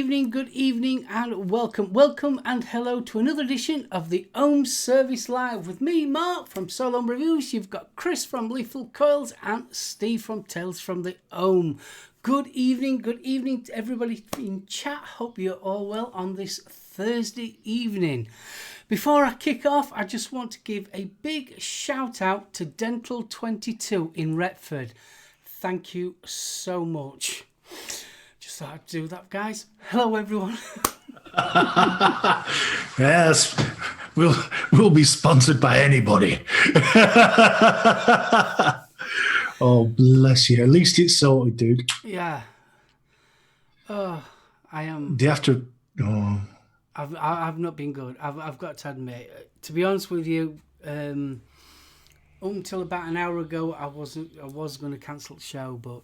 good evening, and welcome and hello to another edition of the Ohm Service Live with me, Mark from SoulOhm Reviews. You've got Chris from Lethal Coils and Steve from Tales from the Ohm. Good evening to everybody in chat. Hope you're all well on this Thursday evening. Before I kick off, I just want to give a big shout out to Dental 22 in Retford. Thank you so much. Just thought I'd do that, guys. Hello, everyone. Yes, we'll be sponsored by anybody. Oh, bless you. At least it's sorted, dude. Yeah. Oh, I am. Do you have to? Oh. I've not been good. I've got to admit. To be honest with you, up until about an hour ago, I was going to cancel the show, but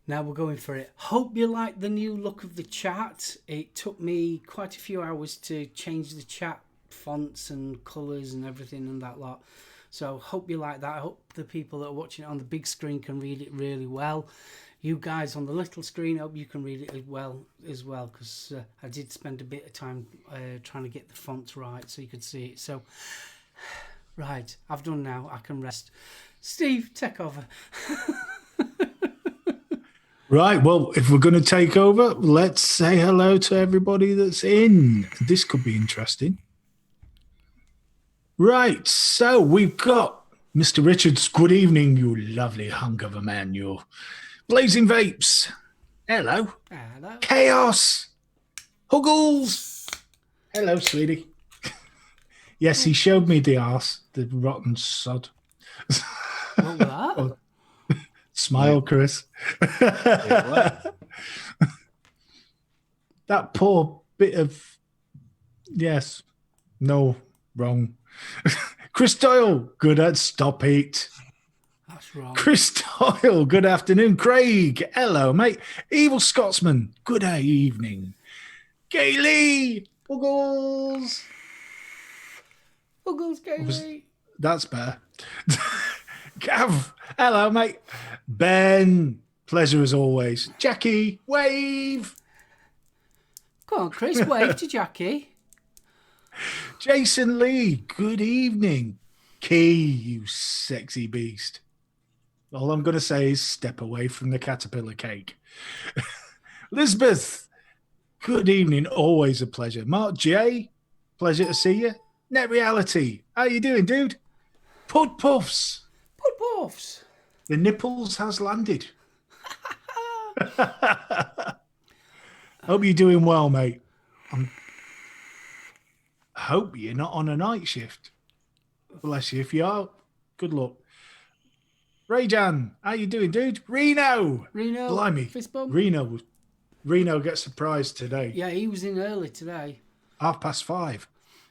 now we're going for it. Hope you like the new look of the chat. It took me quite a few hours to change the chat fonts and colours and everything and that lot. So hope you like that. I hope the people that are watching it on the big screen can read it really well. You guys on the little screen, I hope you can read it as well, because I did spend a bit of time trying to get the fonts right so you could see it. So, right, I've done now. I can rest. Steve, take over. Right, well, if we're going to take over, let's say hello to everybody that's in. This could be interesting. Right, so we've got Mr. Richards. Good evening, you lovely hunk of a man, you. Blazing Vapes. Hello. Hello. Chaos. Huggles. Hello, sweetie. Yes, he showed me the arse, the rotten sod. What was that? Oh, smile, Chris. What? That poor bit of... Yes. No. Wrong. Chris Doyle. Good at stop it. That's wrong. Chris Doyle, good afternoon. Craig, hello, mate. Evil Scotsman, good evening. Gayley, Uggles. Uggles, Gayley. That's better. Gav, hello, mate. Ben, pleasure as always. Jackie, wave. Come on, Chris, wave to Jackie. Jason Lee, good evening. Key, you sexy beast. All I'm going to say is step away from the caterpillar cake. Elizabeth, good evening. Always a pleasure. Mark J, pleasure to see you. Net Reality, how you doing, dude? Pud Puffs. Pud Puffs. The nipples has landed. Hope you're doing well, mate. I hope you're not on a night shift. Bless you. If you are, good luck. Rayjan, how you doing, dude? Reno. Blimey. Fist bump. Reno gets surprised today. Yeah, he was in early today. 5:30.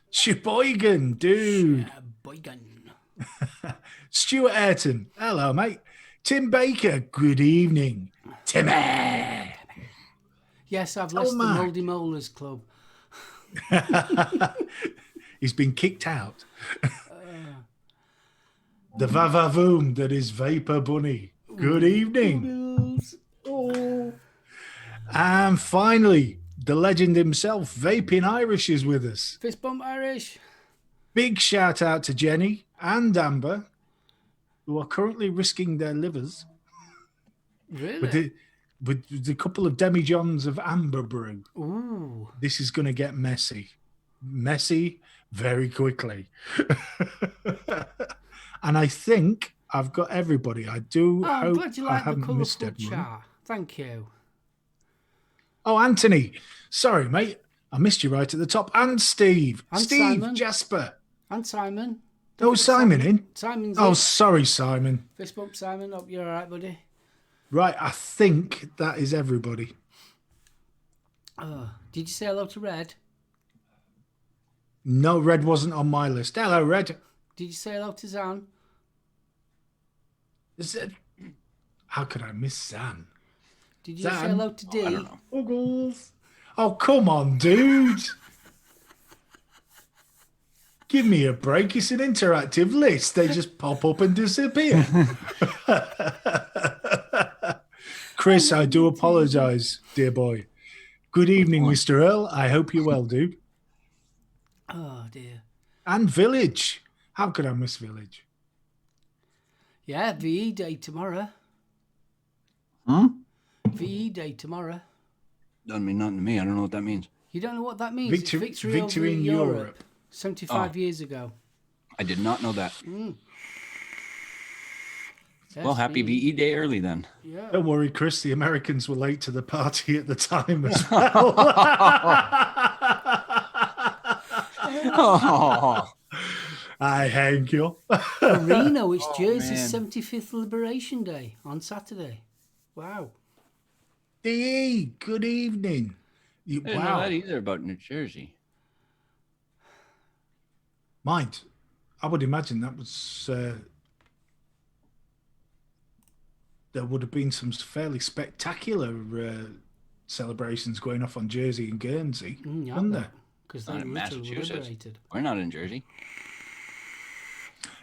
Sheboygan, dude. Sheboygan. Stuart Ayrton, hello, mate. Tim Baker, good evening. Timmy. Yes, I've left the Mouldy Molars Club. He's been kicked out. The vavavoom that is Vapor Bunny. Good evening. Oh. And finally, the legend himself, Vaping Irish, is with us. Fist bump Irish. Big shout out to Jenny and Amber, who are currently risking their livers. Really? With a couple of demijohns of Amber Brew. Ooh. This is going to get messy. Messy very quickly. And I think I've got everybody. I do hope I'm glad you like I haven't the missed colourful everyone. chat. Thank you. Oh, Anthony. Sorry, mate. I missed you right at the top. And Steve. And Steve, Simon. Jasper. And Simon. Oh, Simon in? Simon's Oh, in. sorry, Simon. Fist bump, Simon. Hope you're all right, buddy. Right, I think that is everybody. Oh, did you say hello to Red? No, Red wasn't on my list. Hello, Red. Did you say hello to Zan? How could I miss Zan? Did you Zan? say hello to D? I don't know. Uggles. Oh, come on, dude. Give me a break. It's an interactive list. They just pop up and disappear. Chris, I do apologize, dear boy. Good evening, Mr. Earl. I hope you're well, dude. Oh dear. And Village. How could I miss Village? Yeah, VE Day tomorrow. Huh? VE Day tomorrow. Doesn't mean nothing to me. I don't know what that means. You don't know what that means? Victory It's victory in over Europe. 75 years ago. I did not know that. Yes, Well, happy VE Day early then. Yeah. Don't worry, Chris. The Americans were late to the party at the time as well. Oh, I hang you. For Reno, it's Jersey's man. 75th Liberation Day on Saturday. Wow. DE, good evening. I didn't know Wow. that either about New Jersey. Mind, I would imagine that was... there would have been some fairly spectacular celebrations going off on Jersey and Guernsey, wouldn't there? Because they Not in literally were Massachusetts. liberated. We're not in Jersey.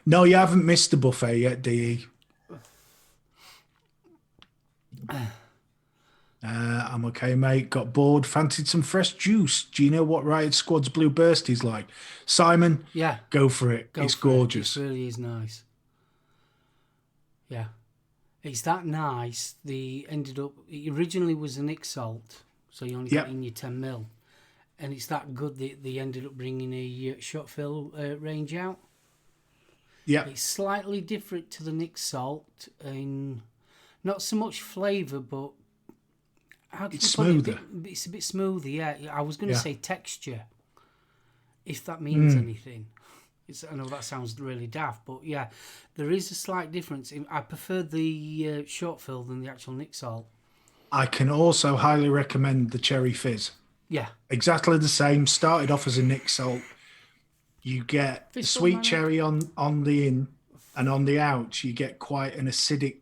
No, you haven't missed the buffet yet, DE. I'm okay, mate. Got bored. Fancied some fresh juice. Do you know what Riot Squad's Blue Burst is like? Simon, Yeah. go for it. Go It's for it. gorgeous. It really is nice. Yeah. It's that nice. It originally was an Nick Salt, so you only Yep. got in your 10 mil. And it's that good that they ended up bringing a shot fill range out. Yeah, It's slightly different to the Nick Salt in not so much flavour, but how can It's you put it? smoother. It's a bit smoother, yeah. I was going to Yeah. say texture, if that means anything. I know that sounds really daft, but yeah, there is a slight difference. I prefer the short fill than the actual Nick Salt. I can also highly recommend the Cherry Fizz. Yeah, Exactly the same. Started off as a Nick Salt. You get the Fistful, sweet man. cherry on the in, and on the out, you get quite an acidic.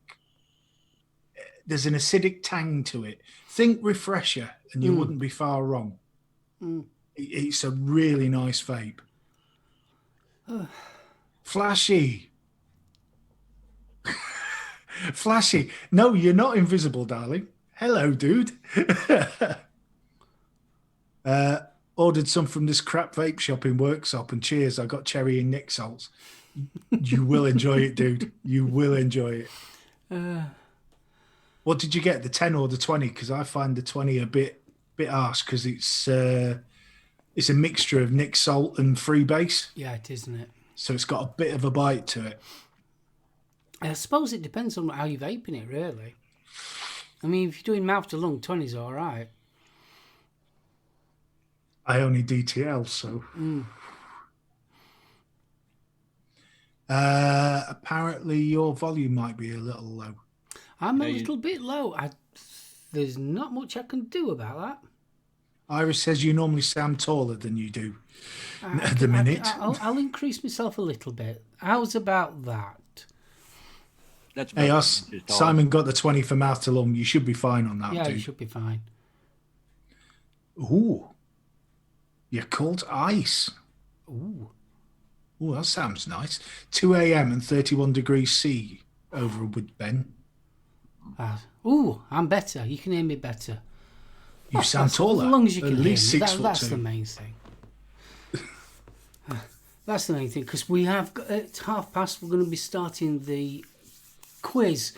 There's an acidic tang to it. Think refresher, and you wouldn't be far wrong. It's a really nice vape. Flashy. Flashy. No, you're not invisible, darling. Hello, dude. Ordered some from this crap vape shop in Worksop, and cheers, I got cherry and Nick Salts. You will enjoy it, dude. You will enjoy it. What did you get, the 10 or the 20? Because I find the 20 a bit harsh because it's a mixture of Nick Salt and freebase. yeah, it is, isn't it? So it's got a bit of a bite to it. I suppose it depends on how you're vaping it, really. I mean, if you're doing mouth to lung, 20's all right. I only DTL, so. Apparently your volume might be a little low. I'm a little bit low. There's not much I can do about that. Iris says you normally sound taller than you do at the minute. I'll increase myself a little bit. How's about that? That's Hey, about us, just all. Simon got the 20 for mouth to lung. You should be fine on that, Yeah, you dude. should be fine. Ooh. You're called ice. Ooh. Ooh, that sounds nice. 2 a.m. and 31 degrees C over with Ben. Ooh, I'm better. You can hear me better. You sound taller. As long as you At can least hear me. 6 foot That's 2. the main thing. That's the main thing, because we have got, at past, we're going to be starting the quiz.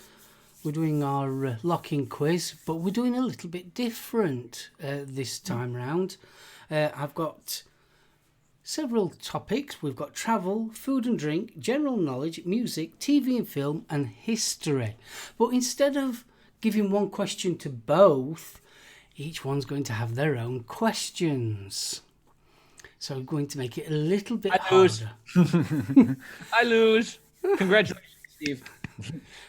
We're doing our lock-in quiz, but we're doing a little bit different this time round. I've got several topics. We've got travel, food and drink, general knowledge, music, TV and film, and history. But instead of giving one question to both, each one's going to have their own questions. So I'm going to make it a little bit harder. I lose. Congratulations, Steve.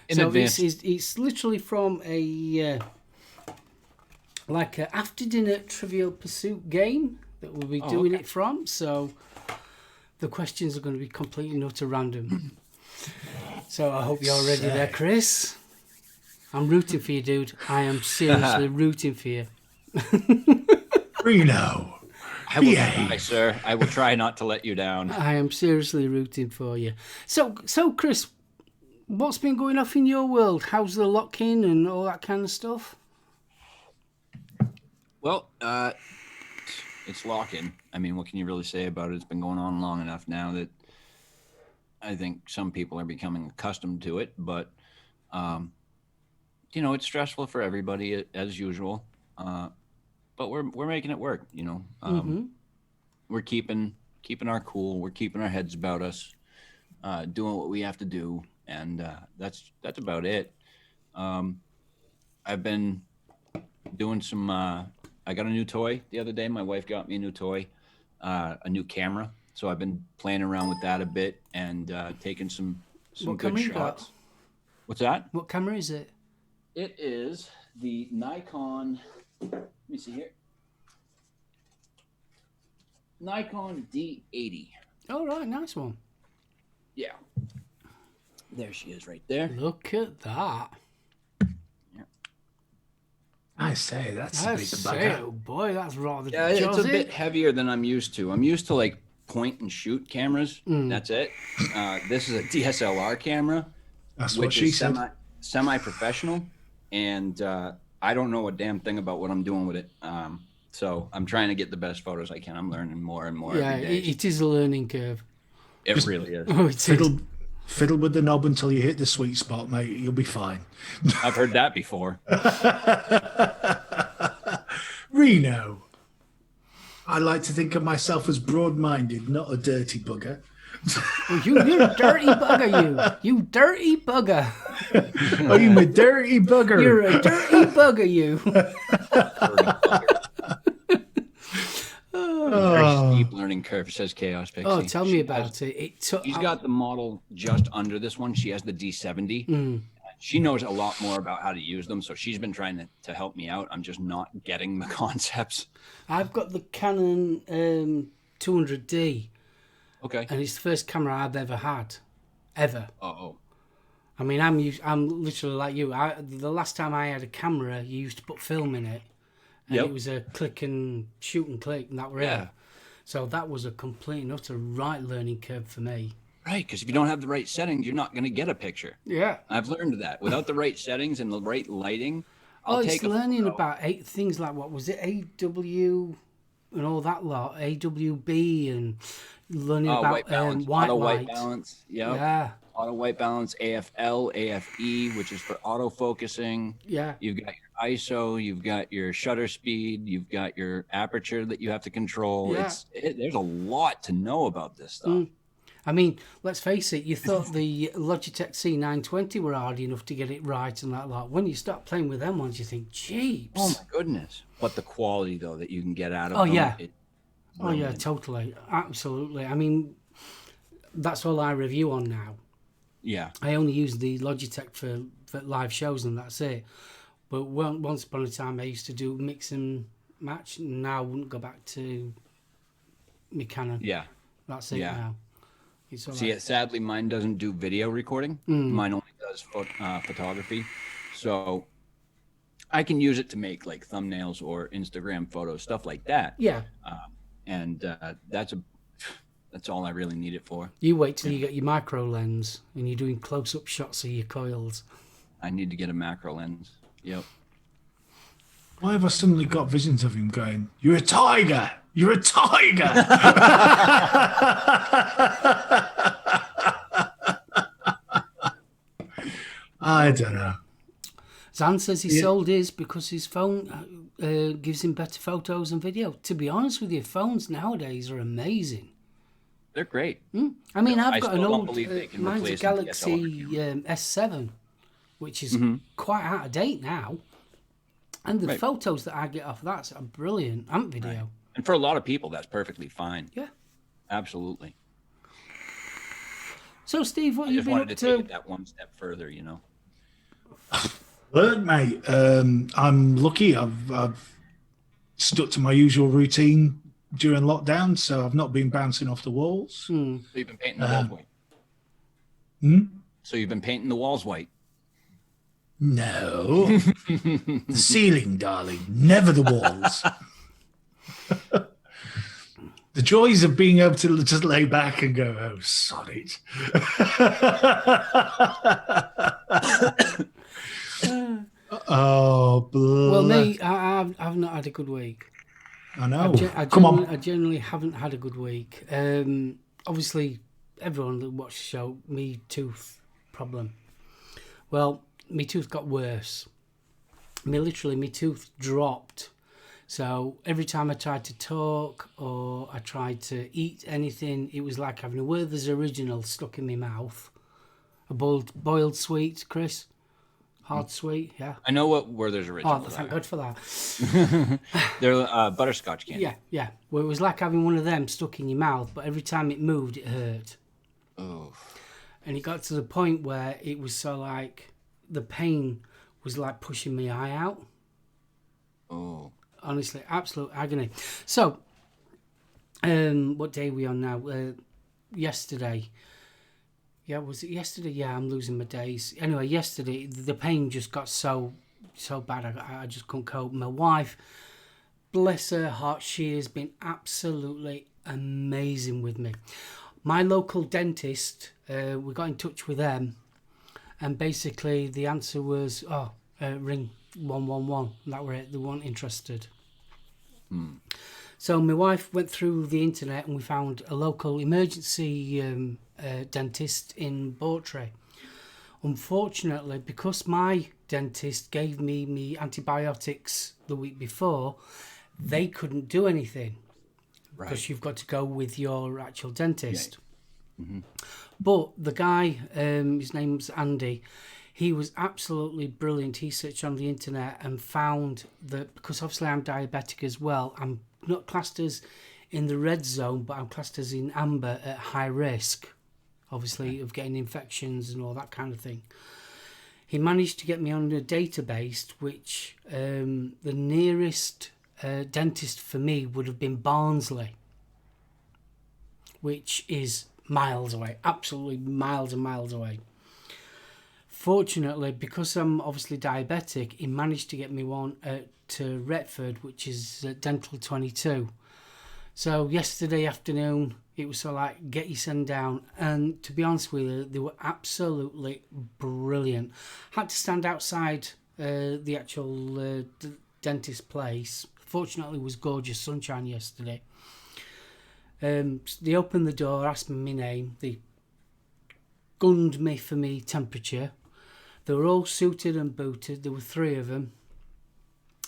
In So advance. it's literally from a like a after dinner Trivial Pursuit game that we'll be doing it from. So the questions are going to be completely and utter random. So I hope you're ready there, Chris. I'm rooting for you, dude. I am seriously rooting for you. Reno. I will behave. try, sir. I will try not to let you down. I am seriously rooting for you. So Chris, what's been going off in your world? How's the lock-in and all that kind of stuff? Well, it's lock-in. I mean, what can you really say about it? It's been going on long enough now that I think some people are becoming accustomed to it, but it's stressful for everybody as usual. But we're making it work. We're keeping our cool. We're keeping our heads about us, doing what we have to do, and that's about it. I've been doing some. I got a new toy the other day. My wife got me a new toy, a new camera. So I've been playing around with that a bit and taking some What good camera you got? shots. What's that? What camera is it? It is the Nikon. Let me see here. Nikon D80. Oh, right, nice one. Yeah. There she is, right there. Look at that. I say, that's I a big say, bugger. oh boy, that's rather Yeah, it's a jolly. bit heavier than I'm used to. I'm used to like point and shoot cameras. That's it. This is a DSLR camera, That's what which she is said. semi-professional, and I don't know a damn thing about what I'm doing with it. So I'm trying to get the best photos I can. I'm learning more and more Yeah, every day. it is a learning curve. It really is. Oh, it is. Fiddle with the knob until you hit the sweet spot, mate. You'll be fine. I've heard that before. Reno. I like to think of myself as broad-minded, not a dirty bugger. Oh, you're a dirty bugger, you. You dirty bugger. Oh, you a dirty bugger. You're a dirty bugger, you. Very steep learning curve, says Chaos Pixie. Oh, tell me about it. She's got the model just under this one. She has the D70. She knows a lot more about how to use them, so she's been trying to help me out. I'm just not getting the concepts. I've got the Canon 200D, Okay. and it's the first camera I've ever had, ever. Oh. I mean, I'm literally like you. The last time I had a camera, you used to put film in it, and Yep. it was a click and shoot and click, and that were Yeah. it. So that was a complete and utter right learning curve for me. Right, because if you don't have the right settings, you're not going to get a picture. Yeah. I've learned that. Without the right settings and the right lighting, I'll It's take a learning photo. about 8 things like, what was it, AW and all that lot, AWB, and learning about white balance, white auto light. white balance. Yep. Yeah, Auto white balance, AFL, AFE, which is for auto focusing. yeah. You've got your ISO, you've got your shutter speed, you've got your aperture that you have to control. Yeah. There's a lot to know about this stuff. I mean, let's face it, you thought the Logitech C920 were hard enough to get it right and that lot. When you start playing with them ones, you think, jeeps. Oh my goodness! But the quality though that you can get out of Oh, them, yeah. it's Oh, yeah, brilliant. totally. Absolutely. I mean, that's all I review on now. Yeah. I only use the Logitech for live shows and that's it. But once upon a time, I used to do mix and match. And now I wouldn't go back to my Canon. Yeah. That's it Yeah. now. It's all See, right. sadly, mine doesn't do video recording. Mine only does photography. So I can use it to make like thumbnails or Instagram photos, stuff like that. Yeah. And that's all I really need it for. You wait till you get your micro lens and you're doing close-up shots of your coils. I need to get a macro lens. Yep. Why have I suddenly got visions of him going, "You're a tiger! You're a tiger!" I don't know. Zan says he sold his because his phone gives him better photos and video. To be honest with you, phones nowadays are amazing. They're great. I mean, I I've got still an don't old, believe they can mine's a replace the Galaxy DSLR S7, which is quite out of date now. And the Right. photos that I get off that's are brilliant. And video. And for a lot of people, that's perfectly fine. Yeah. Absolutely. So, Steve, what I have you just been wanted up to take to? it that one step further, you know. Look, mate, I'm lucky. I've stuck to my usual routine during lockdown, so I've not been bouncing off the walls. So you've been painting the walls white. So you've been painting the walls white. No. The ceiling, darling, never the walls. The joys of being able to just lay back and go, "Oh, sod it." Oh, Well, me, I've not had a good week. I know. Come on. I generally haven't had a good week. Obviously, everyone that watched the show, me tooth problem. Well, my tooth got worse. My tooth dropped. So every time I tried to talk or I tried to eat anything, it was like having a Werther's Original stuck in my mouth. A boiled sweet, Chris. Hard sweet, yeah. I know what Werther's Original. Oh, thank God for that. They're butterscotch candy. Yeah. Well, it was like having one of them stuck in your mouth, but every time it moved, it hurt. Oh. And it got to the point where it was so like the pain was like pushing my eye out. Oh. Honestly, absolute agony. So, what day are we on now? Yesterday. Yeah, was it yesterday? Yeah, I'm losing my days. Anyway, yesterday the pain just got so bad. I just couldn't cope. My wife, bless her heart, she has been absolutely amazing with me. My local dentist, we got in touch with them, and basically the answer was, ring 111. That were it. They weren't interested. So my wife went through the internet and we found a local emergency dentist in Bawtry. Unfortunately, because my dentist gave me antibiotics the week before, they couldn't do anything. Right. Because you've got to go with your actual dentist. Yeah. Mm-hmm. But the guy, his name's Andy, he was absolutely brilliant. He searched on the internet and found that, because obviously I'm diabetic as well, I'm not classed as in the red zone, but I'm classed as in amber at high risk, obviously, of getting infections and all that kind of thing. He managed to get me on a database, which the nearest dentist for me would have been Barnsley, which is miles away, absolutely miles and miles away. Fortunately, because I'm obviously diabetic, he managed to get me one to Retford, which is Dental 22. So yesterday afternoon, it was sort of like, get your son down. And to be honest with you, they were absolutely brilliant. Had to stand outside the actual dentist place. Fortunately, it was gorgeous sunshine yesterday. They opened the door, asked me my name. They gunned me for me temperature. They were all suited and booted. There were 3 of them.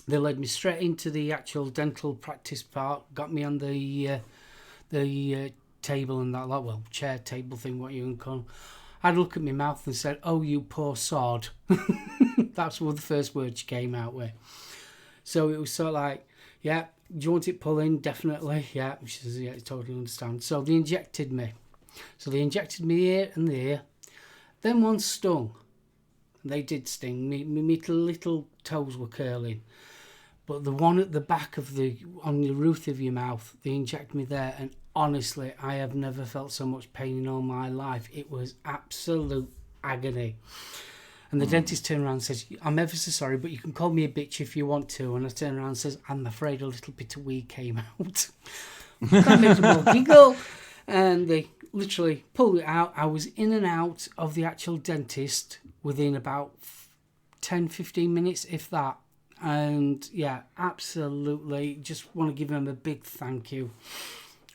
They led me straight into the actual dental practice part, got me on the table and that, well, chair table thing, what you can call. I had a look at my mouth and said, "Oh, you poor sod." That's one of the first words she came out with. So it was sort of like, "Yeah, do you want it pulling?" "Definitely." "Yeah." She says, "Yeah, I totally understand." So they injected me. here and there. Then one stung. They did sting. My little toes were curling. But the one at the back on the roof of your mouth, they inject me there, and honestly, I have never felt so much pain in all my life. It was absolute agony. And the dentist turned around and says, "I'm ever so sorry, but you can call me a bitch if you want to." And I turned around and says, "I'm afraid a little bit of wee came out." That made them all giggle. And they literally pulled it out. I was in and out of the actual dentist within about 10-15 minutes, if that. And yeah, absolutely just want to give them a big thank you.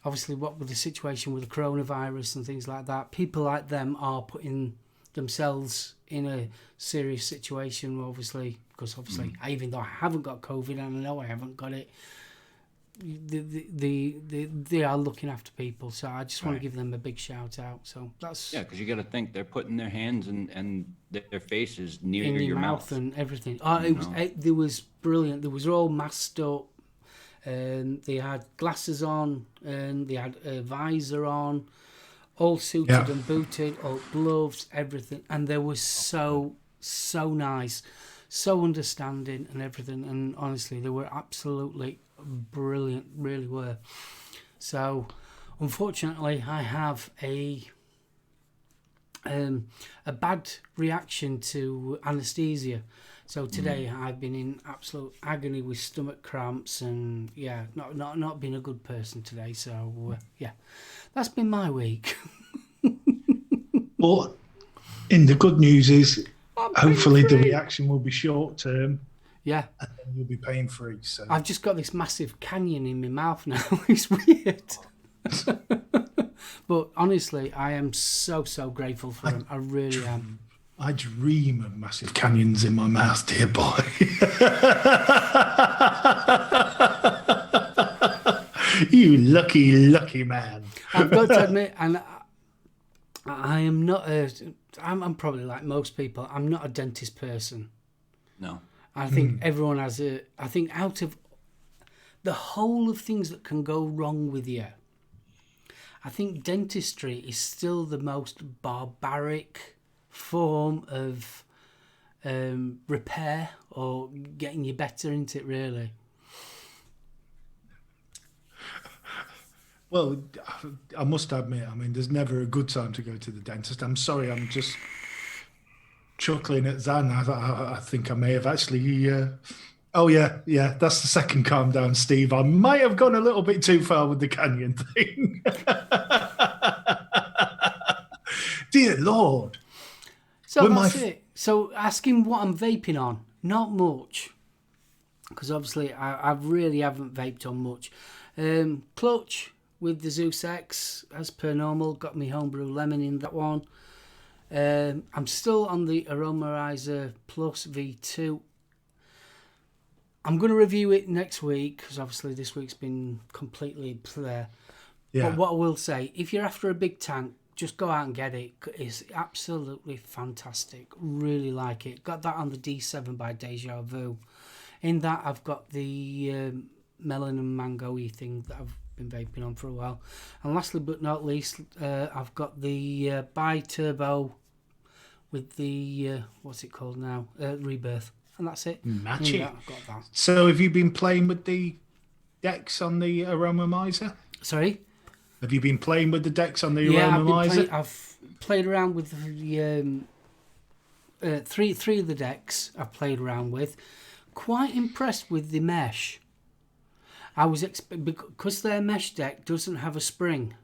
Obviously, what with the situation with the coronavirus and things like that, people like them are putting themselves in a serious situation, obviously, because even though I haven't got COVID and I know I haven't got it, they are looking after people, so I just want to give them a big shout out. So that's because you got to think they're putting their hands and their faces near in your mouth and everything. It was brilliant. They was all masked up, and they had glasses on, and they had a visor on, all suited and booted, all gloves, everything, and they were so nice, so understanding and everything. And honestly, they were absolutely brilliant, really were. So unfortunately, I have a bad reaction to anesthesia. So today I've been in absolute agony with stomach cramps, and not been a good person today. So that's been my week. But in the good news is hopefully the reaction will be short term. Yeah. And then you'll be pain free. So I've just got this massive canyon in my mouth now. It's weird. But honestly, I am so grateful for them. I really am. I dream of massive canyons in my mouth, dear boy. You lucky man. I've got to admit, and I am not I'm probably like most people, I'm not a dentist person. No. I think everyone has I think out of the whole of things that can go wrong with you, I think dentistry is still the most barbaric form of repair or getting you better into it, really. Well, I must admit, I mean, there's never a good time to go to the dentist. I'm sorry, I'm just chuckling at Zan. I think I may have actually... Oh, yeah, that's the second calm down, Steve. I might have gone a little bit too far with the canyon thing. Dear Lord. So that's it. So ask him what I'm vaping on. Not much. Because obviously I really haven't vaped on much. Clutch with the Zeus X, as per normal. Got me homebrew lemon in that one. I'm still on the Aromarizer Plus V2. I'm going to review it next week, because obviously this week's been completely there. Yeah. But what I will say, if you're after a big tank, just go out and get it. It's absolutely fantastic. Really like it. Got that on the D7 by Deja Vu. In that, I've got the melon and mango-y thing that I've been vaping on for a while. And lastly but not least, I've got the Bi-Turbo with the, what's it called now? Rebirth. And that's it. Magic. I've got that. So have you been playing with the decks on the Aromamizer? Sorry? Have you been playing with the decks on the Aromamizer? I've played around with the three of the decks I've played around with. Quite impressed with the mesh. I was because their mesh deck doesn't have a spring.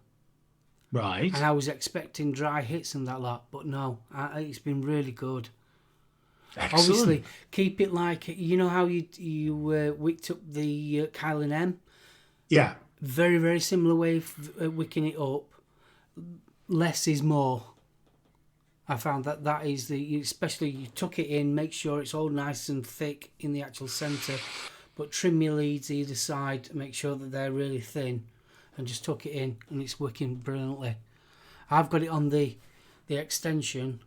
Right. And I was expecting dry hits and that lot, but no, it's been really good. Excellent. Obviously, keep it like, you know how you wicked up the Kylan M? Yeah. Very, very similar way of wicking it up. Less is more. I found that is especially you tuck it in, make sure it's all nice and thick in the actual centre, but trim your leads either side, make sure that they're really thin, and just tuck it in, and it's working brilliantly. I've got it on the extension,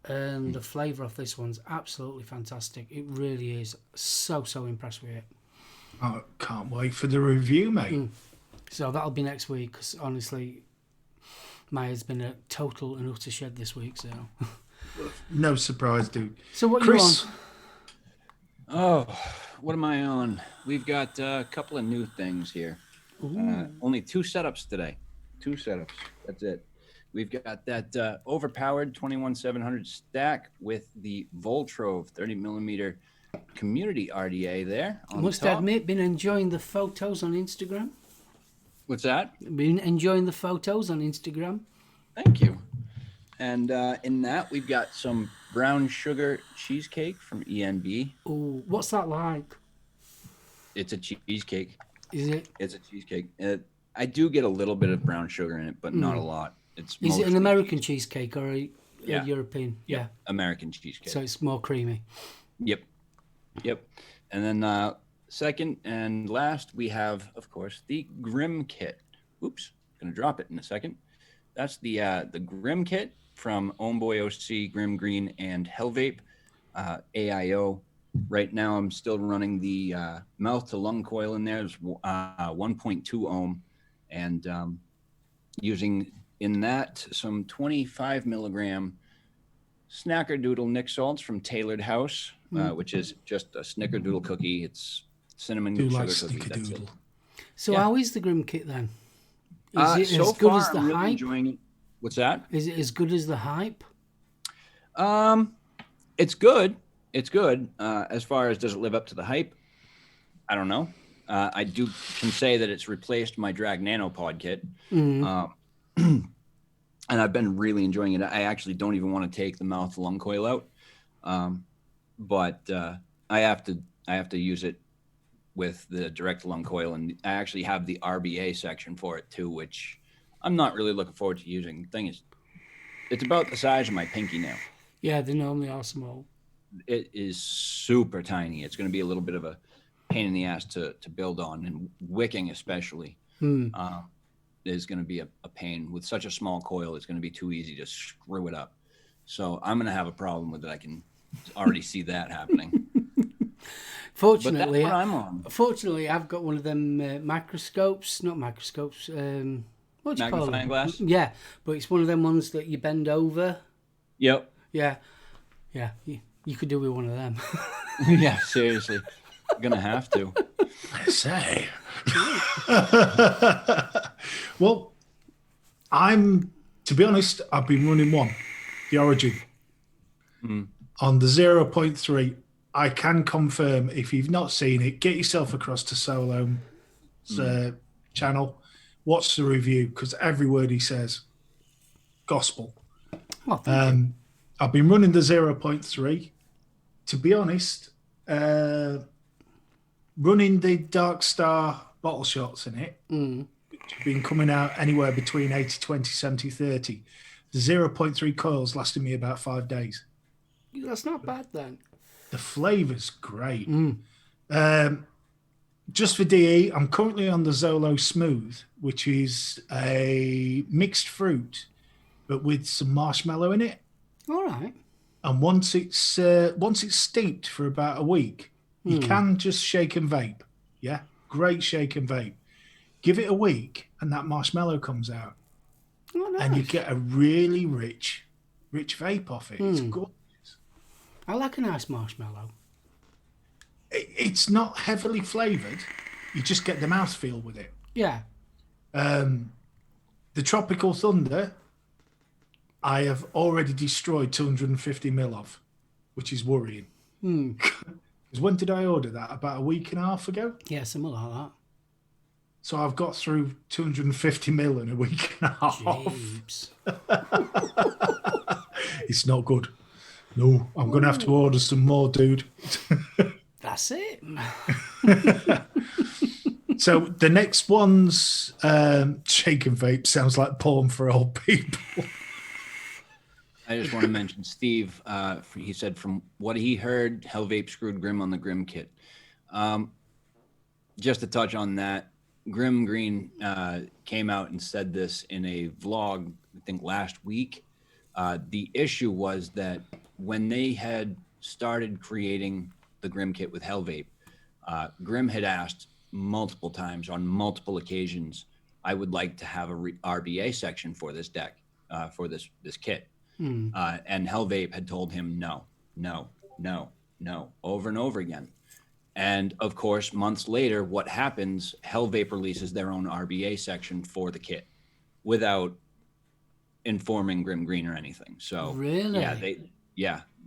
and the flavour of this one's absolutely fantastic. It really is. So impressed with it. I can't wait for the review, mate. So that'll be next week, because honestly, Maya's been a total and utter shed this week. So no surprise, dude. So what Chris, you on? Oh, what am I on? We've got a couple of new things here. Only 2 setups today. 2 setups. That's it. We've got that overpowered 21700 stack with the Voltrove 30mm community RDA there. I must admit, been enjoying the photos on Instagram. What's that? Been enjoying the photos on Instagram. Thank you. And in that, we've got some brown sugar cheesecake from ENB. Oh, what's that like? It's a cheesecake. Is it? It's a cheesecake. I do get a little bit of brown sugar in it, but not a lot. Is it an American cheesecake or a European? Yeah. American cheesecake. So it's more creamy. Yep. And then second and last, we have, of course, the Grim Kit. Oops, gonna drop it in a second. That's the Grim Kit from Ohm OC, Grim Green, and Hellvape AIO. Right now, I'm still running the mouth to lung coil in there. There's 1.2 ohm, and using in that some 25 milligram Snackerdoodle Nick salts from Tailored House, which is just a Snickerdoodle cookie. It's cinnamon sugar cookie. That's it. So how is the Grim Kit then? Is it as good as the hype? Enjoying it. What's that? Is it as good as the hype? It's good. It's good. As far as does it live up to the hype? I don't know. I can say that it's replaced my Drag Nano pod kit. And I've been really enjoying it. I actually don't even want to take the mouth lung coil out. But I have to use it with the direct lung coil, and I actually have the RBA section for it too, which I'm not really looking forward to using. The thing is, it's about the size of my pinky nail. Yeah, they normally are small. It is super tiny. It's going to be a little bit of a pain in the ass to build on, and wicking especially is going to be a pain. With such a small coil, it's going to be too easy to screw it up. So I'm going to have a problem with it. I can already see that happening. Fortunately, but that's what I'm on. Fortunately, I've got one of them microscopes, not microscopes. What do you call them? Magnifying glass? Yeah, but it's one of them ones that you bend over. Yep. Yeah. You could do with one of them. Yeah, seriously. I'm going to have to. I say. Well, to be honest, I've been running one, the Origin. On the 0.3, I can confirm, if you've not seen it, get yourself across to SoulOhm's channel, watch the review, because every word he says, gospel. Oh, thank you. I've been running the 0.3. To be honest, running the Dark Star bottle shots in it, which have been coming out anywhere between 80-20, 70-30. The 0.3 coils lasted me about 5 days. That's not bad then. The flavour's great. Just for DE, I'm currently on the Zolo Smooth, which is a mixed fruit, but with some marshmallow in it. All right. And once it's steeped for about a week, you can just shake and vape. Yeah, great shake and vape. Give it a week, and that marshmallow comes out, and you get a really rich vape off it. It's good. I like a nice marshmallow. It's not heavily flavoured. You just get the mouthfeel with it. Yeah. The Tropical Thunder, I have already destroyed 250 mil of, which is worrying. Because when did I order that? About a week and a half ago? Yeah, something like that. So I've got through 250 mil in a week and a half. Jeeps. It's not good. No, I'm going to have to order some more, dude. That's it. So the next one's shake and vape sounds like porn for old people. I just want to mention Steve. He said from what he heard, Hell Vape screwed Grim on the Grim kit. Just to touch on that, Grim Green came out and said this in a vlog, I think last week. The issue was that when they had started creating the Grim kit with Hell Vape, Grim had asked multiple times on multiple occasions, I would like to have a RBA section for this deck, for this kit. And Hell Vape had told him no, over and over again. And of course, months later, what happens? Hell Vape releases their own RBA section for the kit without informing Grim Green or anything. So really,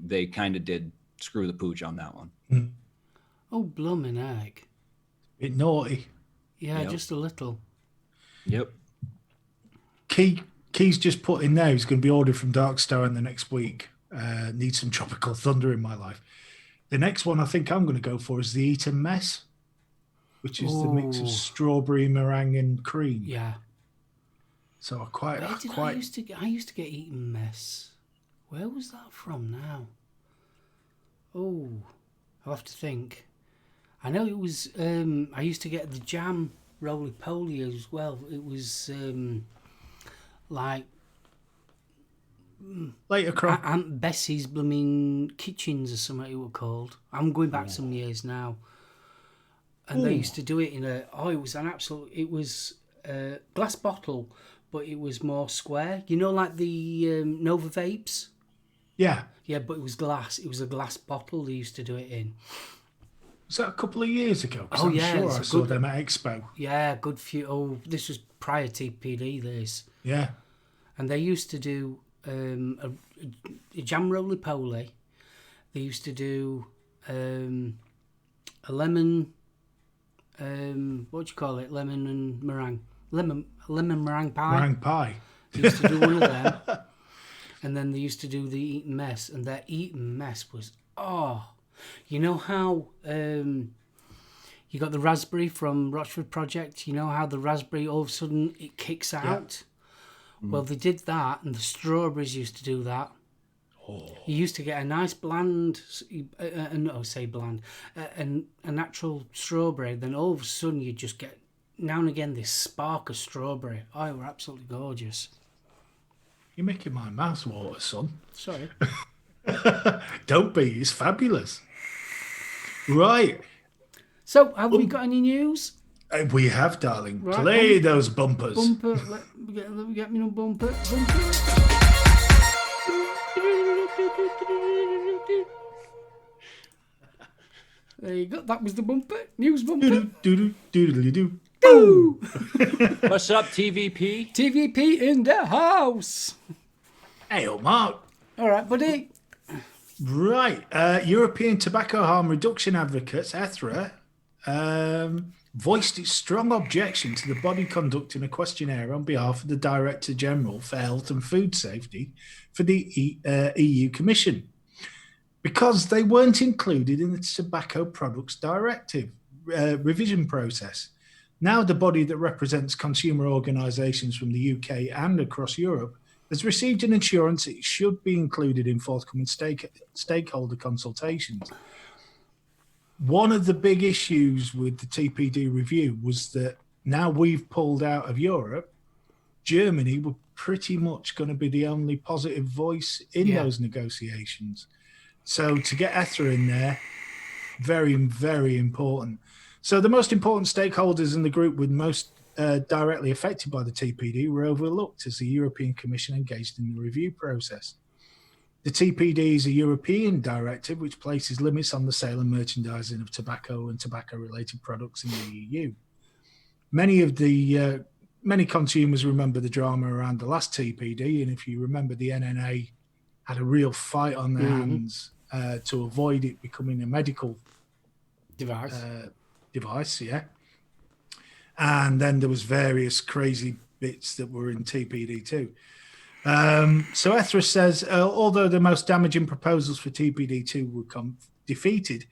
they kind of did screw the pooch on that one. Oh, blooming heck. Bit naughty. Yeah, just a little. Yep. Key's just put in there. He's going to be ordered from Darkstar in the next week. Need some Tropical Thunder in my life. The next one I think I'm going to go for is the Eton Mess, which is the mix of strawberry, meringue, and cream. Yeah. So I used to get Eton Mess. Where was that from now? Oh, I'll have to think. I know it was. I used to get the jam roly poly as well. It was like later crop. Aunt Bessie's blooming kitchens or something it was called. I'm going back some years now, and they used to do it in a. Oh, it was an absolute. It was a glass bottle, but it was more square. You know, like the Nova vapes. Yeah. Yeah, but it was glass. It was a glass bottle they used to do it in. Was that a couple of years ago? Oh, yeah. I'm sure I saw them at Expo. Yeah, good few. Oh, this was prior to TPD, this. Yeah. And they used to do a jam roly-poly. They used to do a lemon, what do you call it? Lemon and meringue. Lemon meringue pie. Meringue pie. They used to do one of them. and then they used to do the Eton Mess, and their Eton Mess was, you know how you got the raspberry from Rochford Project, you know how the raspberry all of a sudden it kicks out? Well, they did that, and the strawberries used to do that. You used to get a nice bland, a natural strawberry, then all of a sudden you just get, now and again, this spark of strawberry. Oh, it were absolutely gorgeous. You're making my mouth water, son. Sorry. Don't be, it's fabulous. Right. So, have we got any news? We have, darling. Right, Play those bumpers. Bumper, let me get me no bumper. There you go. That was the bumper. News bumper. Do-do-do-do-do-do-do. Boo! What's up, TVP? TVP in the house. Hey, Mark. All right, buddy. Right. European Tobacco Harm Reduction Advocates, ETHRA, voiced its strong objection to the body conducting a questionnaire on behalf of the Director General for Health and Food Safety for the EU Commission, because they weren't included in the Tobacco Products Directive revision process. Now the body that represents consumer organisations from the UK and across Europe has received an assurance it should be included in forthcoming stakeholder consultations. One of the big issues with the TPD review was that now we've pulled out of Europe, Germany were pretty much going to be the only positive voice in those negotiations. So to get ETHRA in there, very, very important. So the most important stakeholders in the group with most directly affected by the TPD were overlooked as the European Commission engaged in the review process. The TPD is a European directive which places limits on the sale and merchandising of tobacco and tobacco-related products in the EU. Many consumers remember the drama around the last TPD, and if you remember, the NNA had a real fight on their hands to avoid it becoming a medical device, and then there was various crazy bits that were in TPD too. So ETHRA says, although the most damaging proposals for TPD2 were defeated,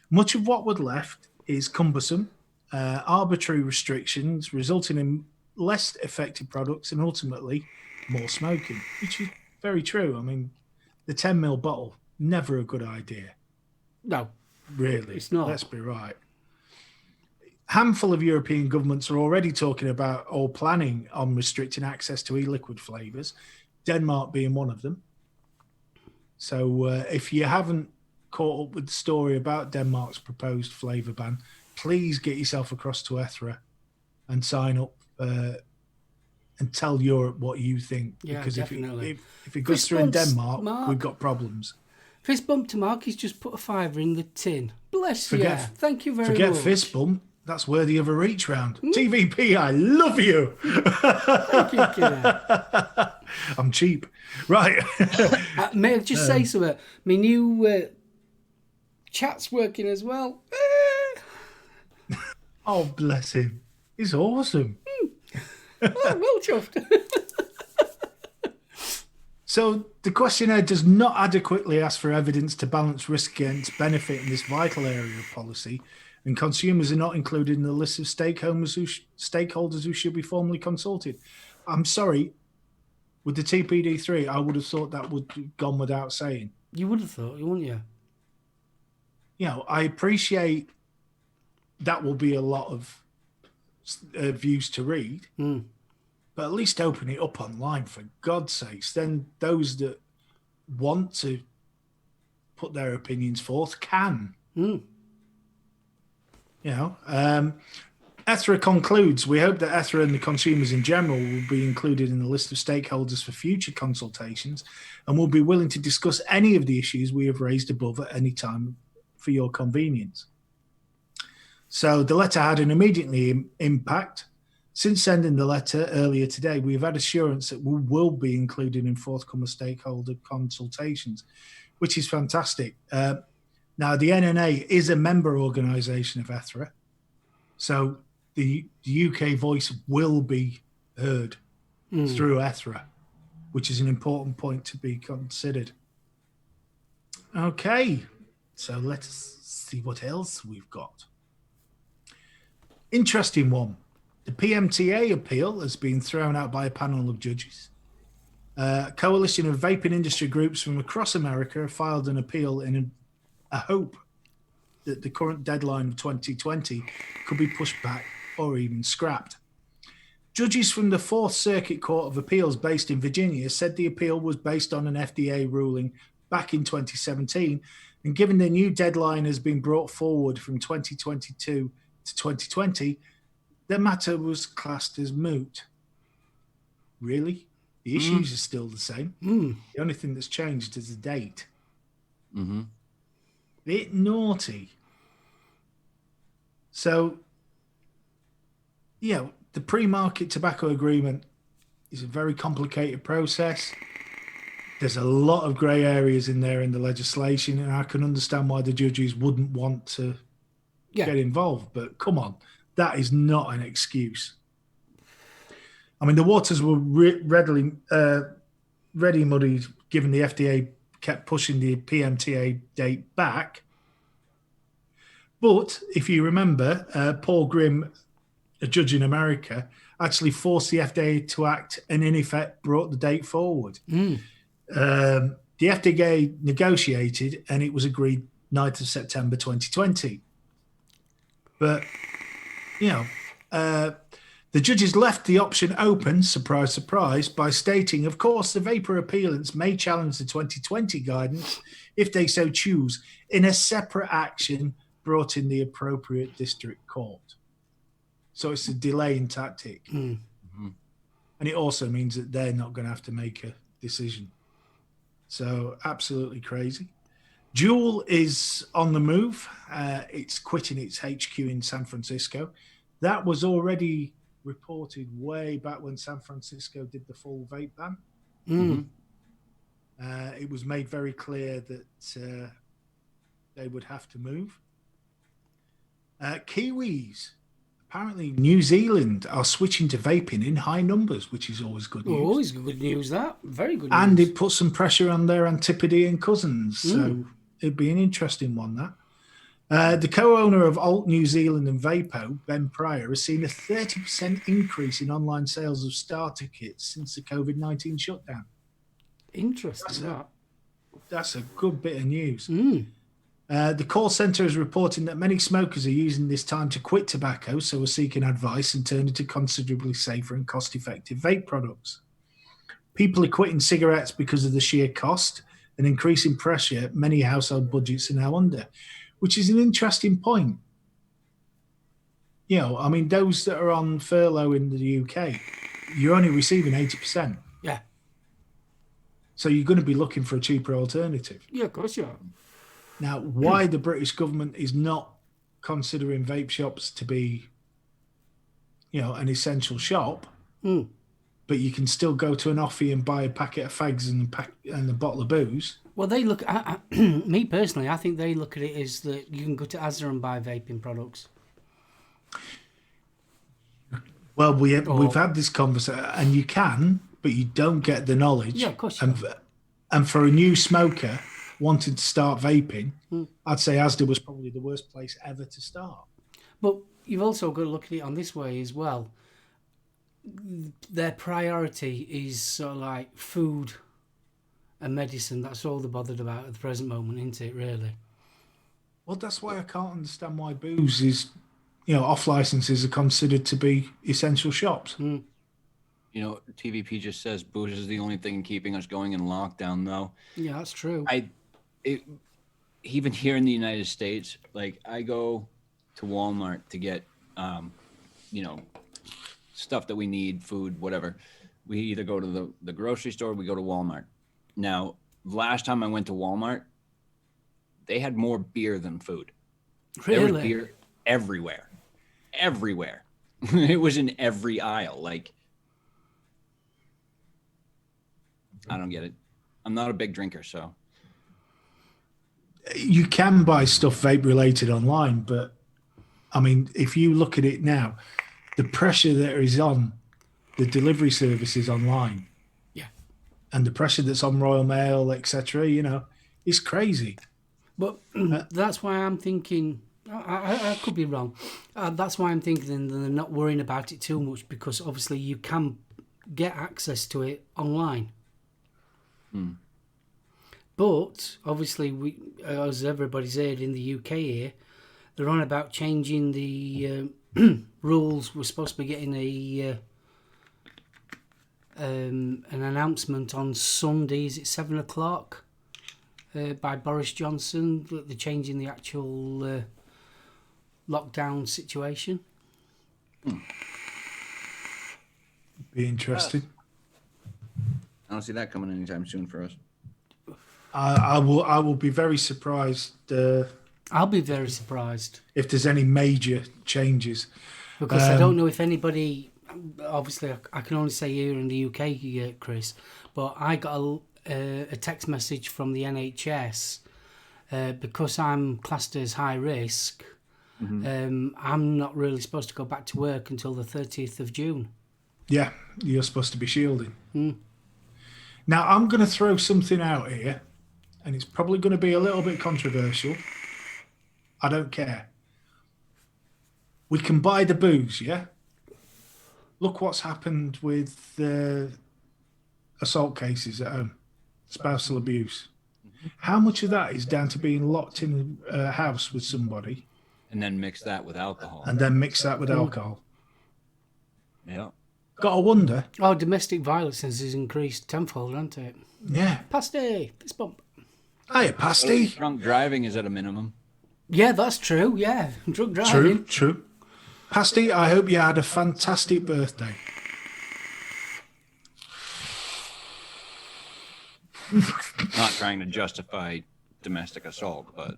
much of what was left is cumbersome, arbitrary restrictions resulting in less effective products and ultimately more smoking, which is very true. I mean, the 10ml bottle, never a good idea. No. Really. It's not. Let's be right. Handful of European governments are already talking about or planning on restricting access to e-liquid flavours, Denmark being one of them. So if you haven't caught up with the story about Denmark's proposed flavour ban, please get yourself across to ETHRA and sign up and tell Europe what you think. Yeah, because definitely. If it goes through in Denmark, we've got problems. Fist bump to Mark, he's just put a fiver in the tin. Bless you. Thank you very much. Forget fist bump. That's worthy of a reach round. TVP, I love you. Thank you, kiddo. I'm cheap. Right. May I just say something? My new chat's working as well. Oh, bless him. He's awesome. Well chuffed. So the questionnaire does not adequately ask for evidence to balance risk against benefit in this vital area of policy, and consumers are not included in the list of stakeholders who should be formally consulted. I'm sorry, with the TPD3, I would have thought that would have gone without saying. You would have thought, wouldn't you? You know, I appreciate that will be a lot of views to read, but at least open it up online, for God's sakes. Then those that want to put their opinions forth can. You know, ETHRA concludes, we hope that ETHRA and the consumers in general will be included in the list of stakeholders for future consultations and will be willing to discuss any of the issues we have raised above at any time for your convenience. So the letter had an immediate impact. Since sending the letter earlier today, we have had assurance that we will be included in forthcoming stakeholder consultations, which is fantastic. Now, the NNA is a member organisation of ETHRA, so the UK voice will be heard through ETHRA, which is an important point to be considered. Okay, so let's see what else we've got. Interesting one. The PMTA appeal has been thrown out by a panel of judges. A coalition of vaping industry groups from across America have filed an appeal in a hope that the current deadline of 2020 could be pushed back or even scrapped. Judges from the Fourth Circuit Court of Appeals based in Virginia said the appeal was based on an FDA ruling back in 2017, and given the new deadline has been brought forward from 2022 to 2020, the matter was classed as moot. Really? The issues are still the same. The only thing that's changed is the date. Bit naughty. So, the pre-market tobacco agreement is a very complicated process. There's a lot of grey areas in there in the legislation, and I can understand why the judges wouldn't want to get involved. But come on, that is not an excuse. I mean, the waters were ready muddied, given the FDA kept pushing the PMTA date back. But if you remember, Paul Grimm, a judge in America, actually forced the FDA to act and in effect brought the date forward. The FDA negotiated and it was agreed 9th of September 2020. But, the judges left the option open, surprise, surprise, by stating, of course, the vapor appellants may challenge the 2020 guidance if they so choose in a separate action brought in the appropriate district court. So it's a delaying tactic. And it also means that they're not going to have to make a decision. So absolutely crazy. Juul is on the move. It's quitting its HQ in San Francisco. That was already reported way back when San Francisco did the full vape ban. It was made very clear that they would have to move. Kiwis. Apparently, New Zealand are switching to vaping in high numbers, which is always good news. Always good news, that. Very good news. And it puts some pressure on their Antipodean cousins. So it'd be an interesting one, that. The co-owner of Alt New Zealand and Vapo, Ben Pryor, has seen a 30% increase in online sales of starter kits since the COVID-19 shutdown. Interesting, That's a good bit of news. The call centre is reporting that many smokers are using this time to quit tobacco, so are seeking advice and turning to considerably safer and cost-effective vape products. People are quitting cigarettes because of the sheer cost and increasing pressure many household budgets are now under, which is an interesting point. Those that are on furlough in the UK, you're only receiving 80%. Yeah. So you're going to be looking for a cheaper alternative. Yeah, of course you are. Now, why the British government is not considering vape shops to be, an essential shop, but you can still go to an offie and buy a packet of fags and a bottle of booze. Well, they look at me personally. I think they look at it as that you can go to Asda and buy vaping products. Well, we've had this conversation, and you can, but you don't get the knowledge. Yeah, of course. And for a new smoker wanting to start vaping, I'd say Asda was probably the worst place ever to start. But you've also got to look at it on this way as well. Their priority is sort of like food and medicine. That's all they're bothered about at the present moment, isn't it, really? Well, that's why I can't understand why booze is, off licenses are considered to be essential shops. TVP just says booze is the only thing keeping us going in lockdown, though. Yeah, that's true. Even here in the United States, like I go to Walmart to get, stuff that we need, food, whatever. We either go to the grocery store, or we go to Walmart. Now, last time I went to Walmart, they had more beer than food. Really? There was beer everywhere. It was in every aisle. Like, I don't get it. I'm not a big drinker, so. You can buy stuff vape related online, but if you look at it now, the pressure that is on the delivery services online, and the pressure that's on Royal Mail, etc., it's crazy. But that's why I'm thinking, I could be wrong. That's why I'm thinking they're not worrying about it too much, because obviously you can get access to it online. But obviously, as everybody's heard in the UK here, they're on about changing the rules. We're supposed to be getting an announcement on Sunday. Is it 7:00 by Boris Johnson that they're changing the actual lockdown situation? Be interesting. I don't see that coming anytime soon for us. I will be very surprised. I'll be very surprised if there's any major changes. Because I don't know if anybody, obviously I can only say here in the UK, Chris, but I got a text message from the NHS because I'm classed as high risk. I'm not really supposed to go back to work until the 30th of June. Yeah, you're supposed to be shielding. Now, I'm going to throw something out here, and it's probably going to be a little bit controversial. I don't care. We can buy the booze, yeah? Look what's happened with assault cases at home, spousal abuse. How much of that is down to being locked in a house with somebody? And then mix that with alcohol. Yeah. Gotta wonder. Oh, domestic violence has increased tenfold, hasn't it? Yeah. Pasty, fist bump. Hiya, Pasty. Drunk driving is at a minimum. Yeah, that's true. Yeah, drunk driving. True. Pasty, I hope you had a fantastic birthday. Not trying to justify domestic assault, but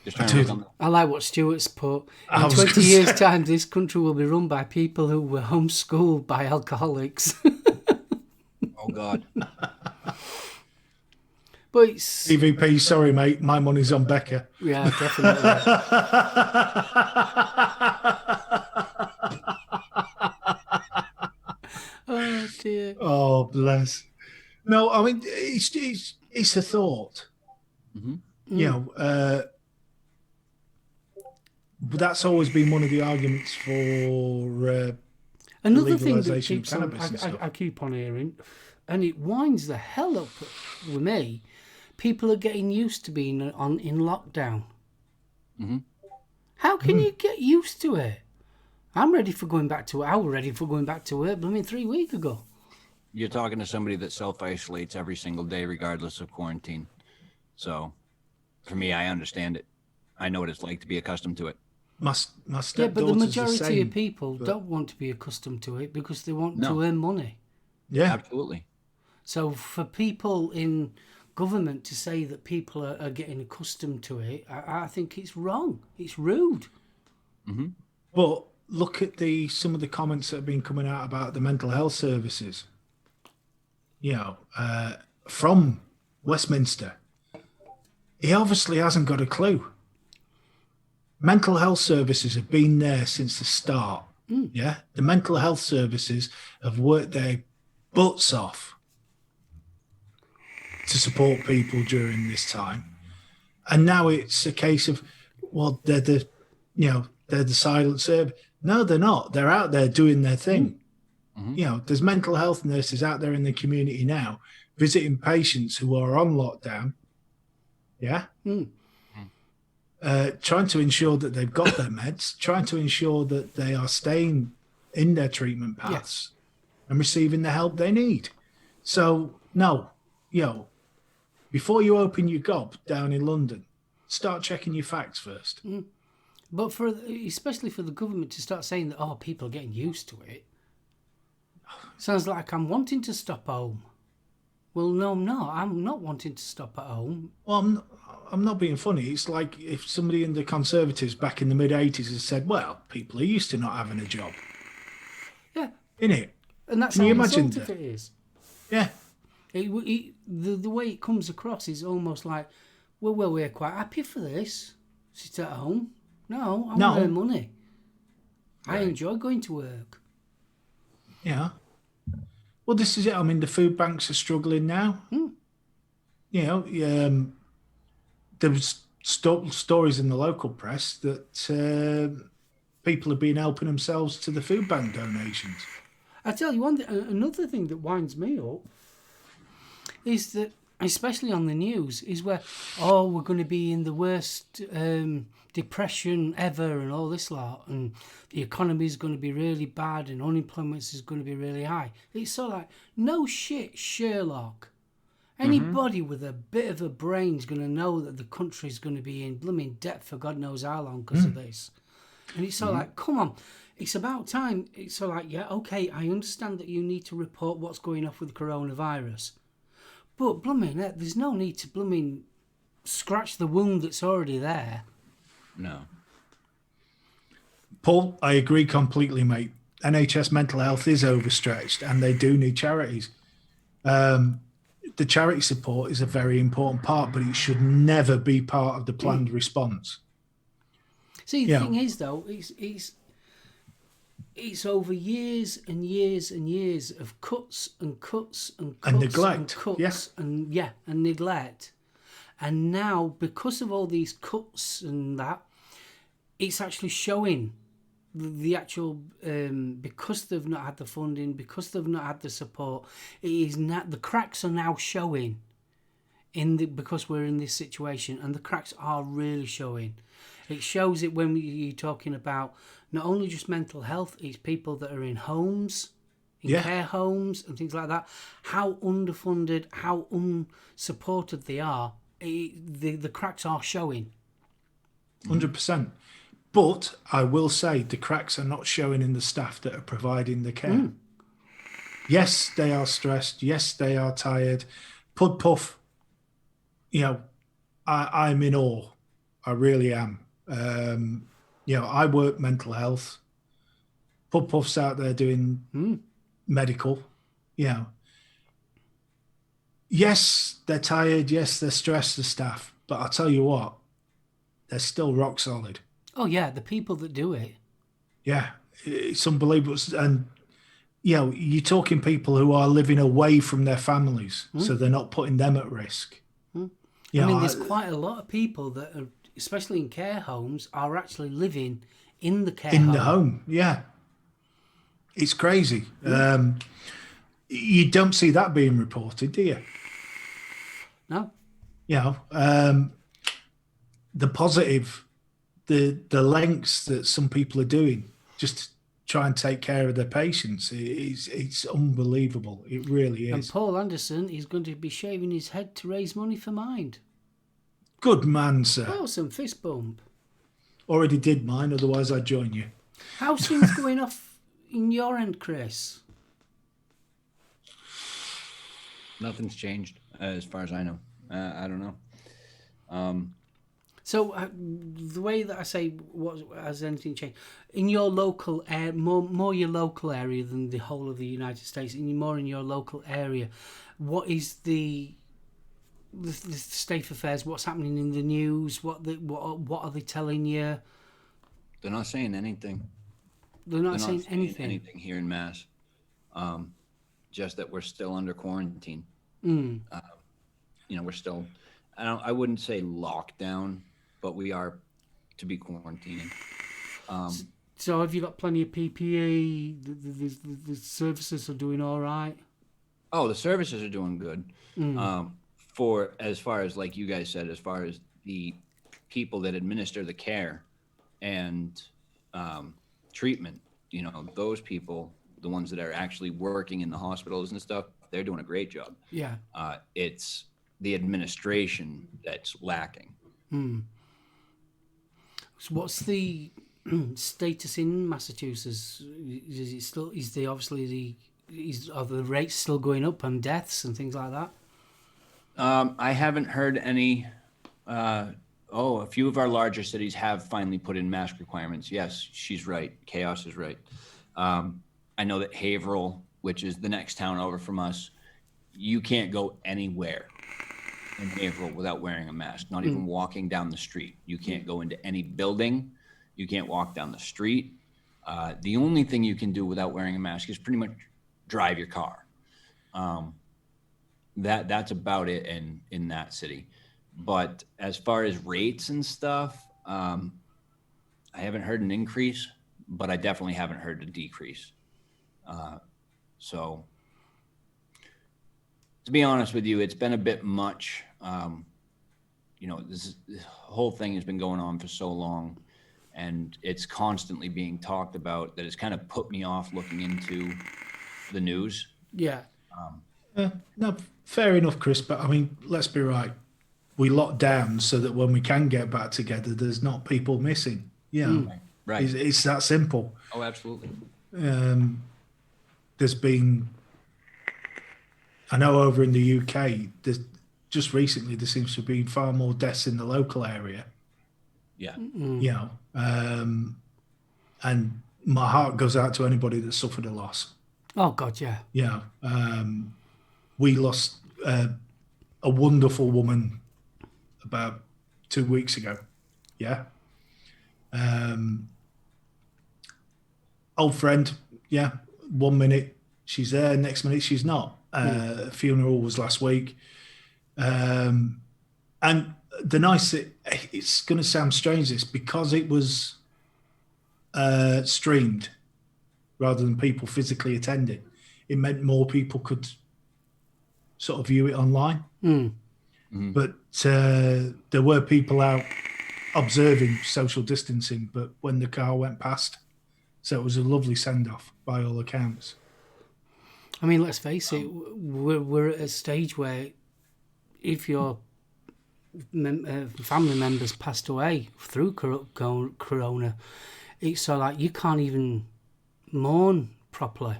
just trying to look on the... I like what Stuart's put. In 20 years' time, this country will be run by people who were homeschooled by alcoholics. Oh, God. But it's... EVP, sorry, mate. My money's on Becca. Yeah, definitely. Oh, dear. Oh, bless. No, I mean, it's a thought. But that's always been one of the arguments for another thing that legalisation keeps of on, cannabis and stuff. I keep on hearing, and it winds the hell up with me. People are getting used to being in lockdown. How can you get used to it? I'm ready for going back to. I was ready for going back to work. 3 weeks ago. You're talking to somebody that self-isolates every single day, regardless of quarantine. So, for me, I understand it. I know what it's like to be accustomed to it. My stepdaughter's Yeah, but the majority the same, of people don't want to be accustomed to it because they want to earn money. Yeah, Absolutely. So for people in government to say that people are getting accustomed to it, I think it's wrong. It's rude. But look at some of the comments that have been coming out about the mental health services. From Westminster. He obviously hasn't got a clue. Mental health services have been there since the start. Yeah, the mental health services have worked their butts off to support people during this time, and now it's a case of, well, they're the silent service. No, they're not. They're out there doing their thing. There's mental health nurses out there in the community now visiting patients who are on lockdown. Yeah. Trying to ensure that they've got their meds, trying to ensure that they are staying in their treatment paths and receiving the help they need. So, no, before you open your gob down in London, start checking your facts first. But especially for the government to start saying that, people are getting used to it, sounds like I'm wanting to stop at home. Well, no, I'm not. I'm not wanting to stop at home. Well, I'm not being funny. It's like if somebody in the Conservatives back in the mid-'80s has said, well, people are used to not having a job. Yeah. Innit? And that's Can how you imagine insultive it is. Yeah. The way it comes across is almost like, well, we're quite happy for this. Sit at home. No, I want to earn money. I enjoy going to work. Yeah. Well, this is it. I mean, the food banks are struggling now. You know, there was stories in the local press that people have been helping themselves to the food bank donations. I tell you another thing that winds me up is that, especially on the news, is where, we're going to be in the worst depression ever and all this lot, and the economy is going to be really bad and unemployment is going to be really high. It's so like, no shit, Sherlock. Anybody with a bit of a brain is going to know that the country's going to be in blooming debt for God knows how long because of this. And it's so like, come on, it's about time. It's so like, yeah, okay, I understand that you need to report what's going off with coronavirus. But blooming, there's no need to blooming scratch the wound that's already there. No. Paul, I agree completely, mate. NHS mental health is overstretched and they do need charities. The charity support is a very important part, but it should never be part of the planned response. See, the thing is, though, it's over years and years and years of cuts and cuts and cuts and neglect, and cuts and neglect. And now, because of all these cuts and that, it's actually showing the actual because they've not had the funding, because they've not had the support. It is not, the cracks are now showing because we're in this situation, and the cracks are really showing. It shows it when you're talking about not only just mental health, it's people that are in homes, in care homes and things like that. How underfunded, how unsupported they are. The cracks are showing. 100%. But I will say the cracks are not showing in the staff that are providing the care. Yes, they are stressed. Yes, they are tired. Pud Puff, I'm in awe. I really am. I work mental health. Pud Puff's out there doing medical. Yes, they're tired. Yes, they're stressed, the staff. But I'll tell you what, they're still rock solid. Oh, yeah, the people that do it. Yeah, it's unbelievable. And, you're talking people who are living away from their families, so they're not putting them at risk. There's quite a lot of people that are, especially in care homes, are actually living in the care home. In the home, yeah. It's crazy. You don't see that being reported, do you? No. The positive, the lengths that some people are doing just to try and take care of their patients, it's unbelievable. It really is. And Paul Anderson is going to be shaving his head to raise money for Mind. Good man, sir. Awesome, fist bump. Already did mine, otherwise I'd join you. How's things going off in your end, Chris? Nothing's changed as far as I know. I don't know. So the way that I say, what has anything changed in your local area? More your local area than the whole of the United States. More in your local area. What is the state of affairs? What's happening in the news? What are they telling you? They're not saying anything. They're not saying anything. Anything here in Mass. Just that we're still under quarantine. We're still. I wouldn't say lockdown, but we are to be quarantining. So have you got plenty of PPE? The services are doing all right? Oh, the services are doing good. For as far as, like you guys said, as far as the people that administer the care and treatment, those people, the ones that are actually working in the hospitals and stuff, they're doing a great job. Yeah. It's the administration that's lacking. So what's the status in Massachusetts? Is it still? Are the rates still going up on deaths and things like that? I haven't heard any. A few of our larger cities have finally put in mask requirements. Yes, she's right. Chaos is right. I know that Haverhill, which is the next town over from us, you can't go anywhere in Haverhill without wearing a mask, not even walking down the street. You can't go into any building. You can't walk down the street. The only thing you can do without wearing a mask is pretty much drive your car. That's about it in that city. But as far as rates and stuff, I haven't heard an increase, but I definitely haven't heard a decrease. So to be honest with you, it's been a bit much. This whole thing has been going on for so long, and it's constantly being talked about that it's kind of put me off looking into the news. Yeah. No, fair enough, Chris. But I mean, let's be right. We lock down so that when we can get back together, there's not people missing. Right. It's that simple. Oh, absolutely. There's been, I know over in the UK, just recently there seems to have been far more deaths in the local area. Yeah. And my heart goes out to anybody that suffered a loss. Oh God, yeah. We lost a wonderful woman about 2 weeks ago. Yeah. Old friend. Yeah. 1 minute she's there, next minute she's not. Funeral was last week. And the nice thing, it's going to sound strange, this, because it was streamed rather than people physically attending, it meant more people could sort of view it online. But there were people out observing social distancing, but when the car went past, so it was a lovely send-off by all accounts. I mean, let's face it, we're at a stage where if your family members passed away through corona, it's so like you can't even mourn properly.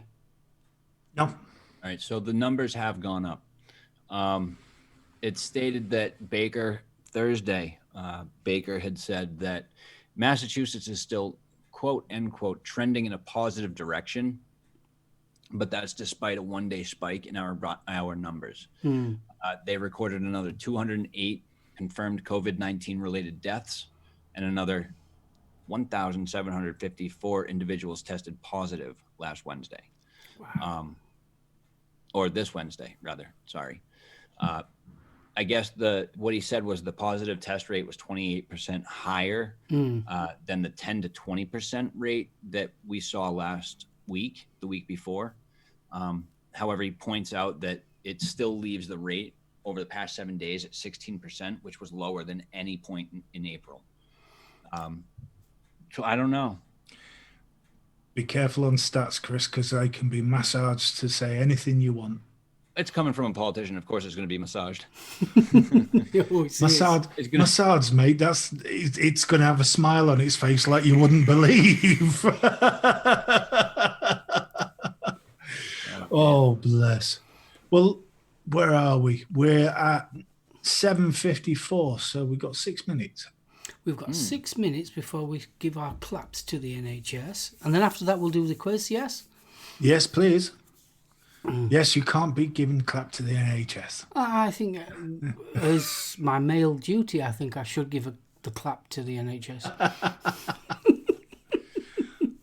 No. All right, so the numbers have gone up. It's stated that Baker had said that Massachusetts is still, quote, end quote, trending in a positive direction, but that's despite a one-day spike in our numbers. They recorded another 208 confirmed COVID-19 related deaths and another 1,754 individuals tested positive last Wednesday. Wow. Or this Wednesday, rather. Sorry. I guess what he said was the positive test rate was 28% higher than the 10 to 20% rate that we saw last week, the week before. However, he points out that it still leaves the rate over the past 7 days at 16%, which was lower than any point in April. So I don't know. Be careful on stats, Chris, because they can be massaged to say anything you want. It's coming from a politician. Of course, it's going to be massaged. Massage, mate. It's going to have a smile on its face like you wouldn't believe. Oh, bless. Well, where are we? We're at 7:54, so we've got 6 minutes. We've got 6 minutes before we give our claps to the NHS. And then after that, we'll do the quiz, yes? Yes, please. Yes, you can't be giving clap to the NHS. I think as my male duty, I think I should give the clap to the NHS.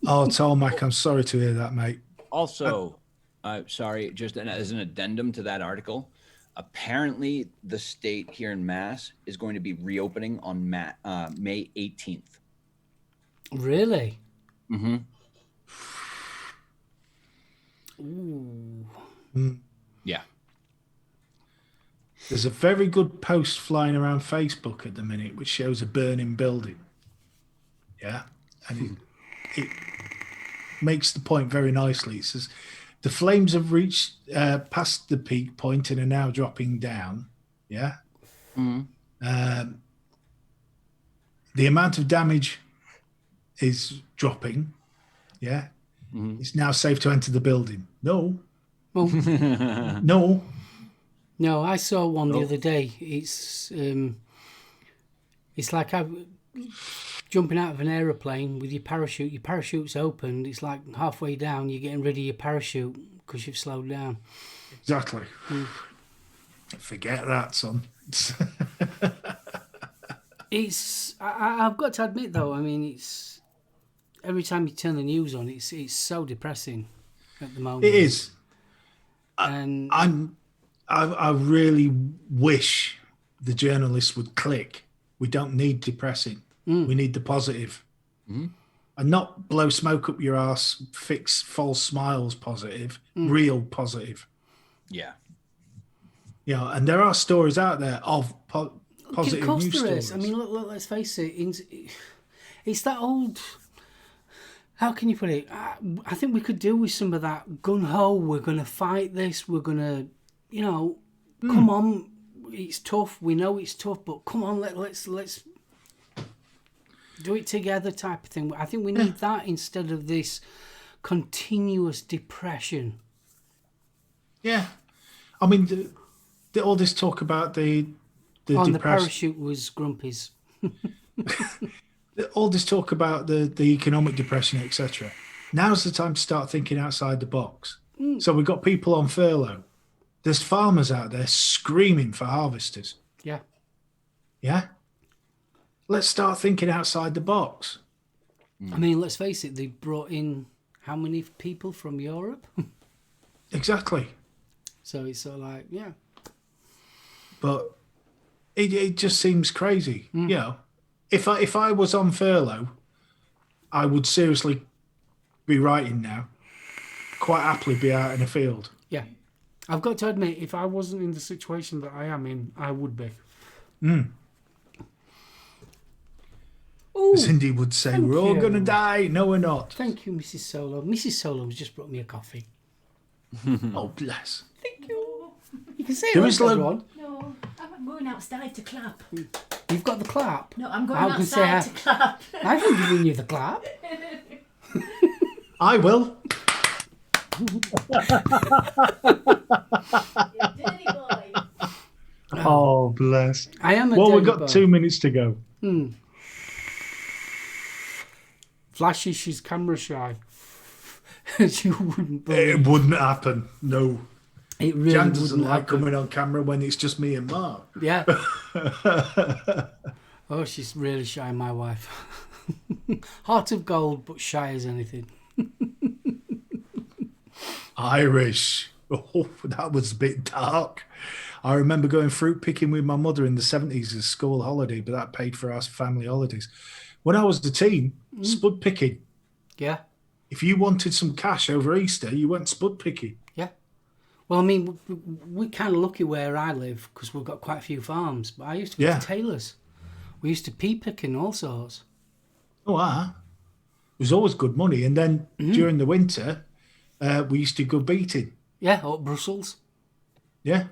Oh, Tolmac, I'm sorry to hear that, mate. Also, sorry, just as an addendum to that article, apparently the state here in Mass is going to be reopening on May 18th. Really? Mm-hmm. Ooh. Yeah. There's a very good post flying around Facebook at the minute which shows a burning building. Yeah. And it makes the point very nicely. It says, the flames have reached past the peak point and are now dropping down. Yeah. Mm-hmm. The amount of damage is dropping. Yeah. Mm-hmm. It's now safe to enter the building. No. Well, No. No, I saw one the other day. It's like jumping out of an aeroplane with your parachute. Your parachute's opened. It's like halfway down. You're getting rid of your parachute because you've slowed down. Exactly. Forget that, son. I've got to admit, though, I mean, it's every time you turn the news on, it's so depressing at the moment. It is. And I really wish the journalists would click. We don't need depressing. We need the positive. And not blow smoke up your ass, fix false smiles positive, real positive. Yeah. You know, and there are stories out there of positive of course news there stories. is. I mean, look, let's face it. It's that old. How can you put it? I think we could do with some of that gun ho. We're going to fight this. We're going to, come on. It's tough. We know it's tough, but come on, let's do it together type of thing. I think we need that instead of this continuous depression. Yeah, I mean, all this talk about the The parachute was Grumpy's. all this talk about the economic depression, etc. Now's the time to start thinking outside the box. So we've got people on furlough. There's farmers out there screaming for harvesters. Yeah. Yeah. Let's start thinking outside the box. I mean, let's face it. They brought in how many people from Europe? Exactly. So it's sort of like, yeah. But it just seems crazy. You know, if I was on furlough, I would seriously be writing now. Quite happily be out in a field. Yeah. I've got to admit, if I wasn't in the situation that I am in, I would be. Ooh, Cindy would say, we're all going to die. No, we're not. Thank you, Mrs. SoulOhm. Mrs. SoulOhm's just brought me a coffee. Oh, bless. Thank you. You can say There it, is everyone. No, I'm going outside to clap. You've got the clap. No, I'm going I can say outside to clap. I haven't given you the clap. I will. You dirty boy. Oh, bless. I am a Well, we've dirty got boy. 2 minutes to go. Flashy, she's camera shy. You wouldn't believe. It wouldn't happen. No. It really Jan doesn't wouldn't like happen. coming on camera when it's just me and Mark. Yeah. Oh, she's really shy, my wife. Heart of gold, but shy as anything. Irish. Oh, that was a bit dark. I remember going fruit picking with my mother in the 70s as school holiday, but that paid for our family holidays. When I was the teen, spud picking. Yeah. If you wanted some cash over Easter, you went spud picking. Yeah. Well, I mean, we're kind of lucky where I live because we've got quite a few farms. But I used to go to tailors. We used to pea pick and all sorts. Oh, it was always good money. And then during the winter, we used to go beating. Yeah, up Brussels. Yeah.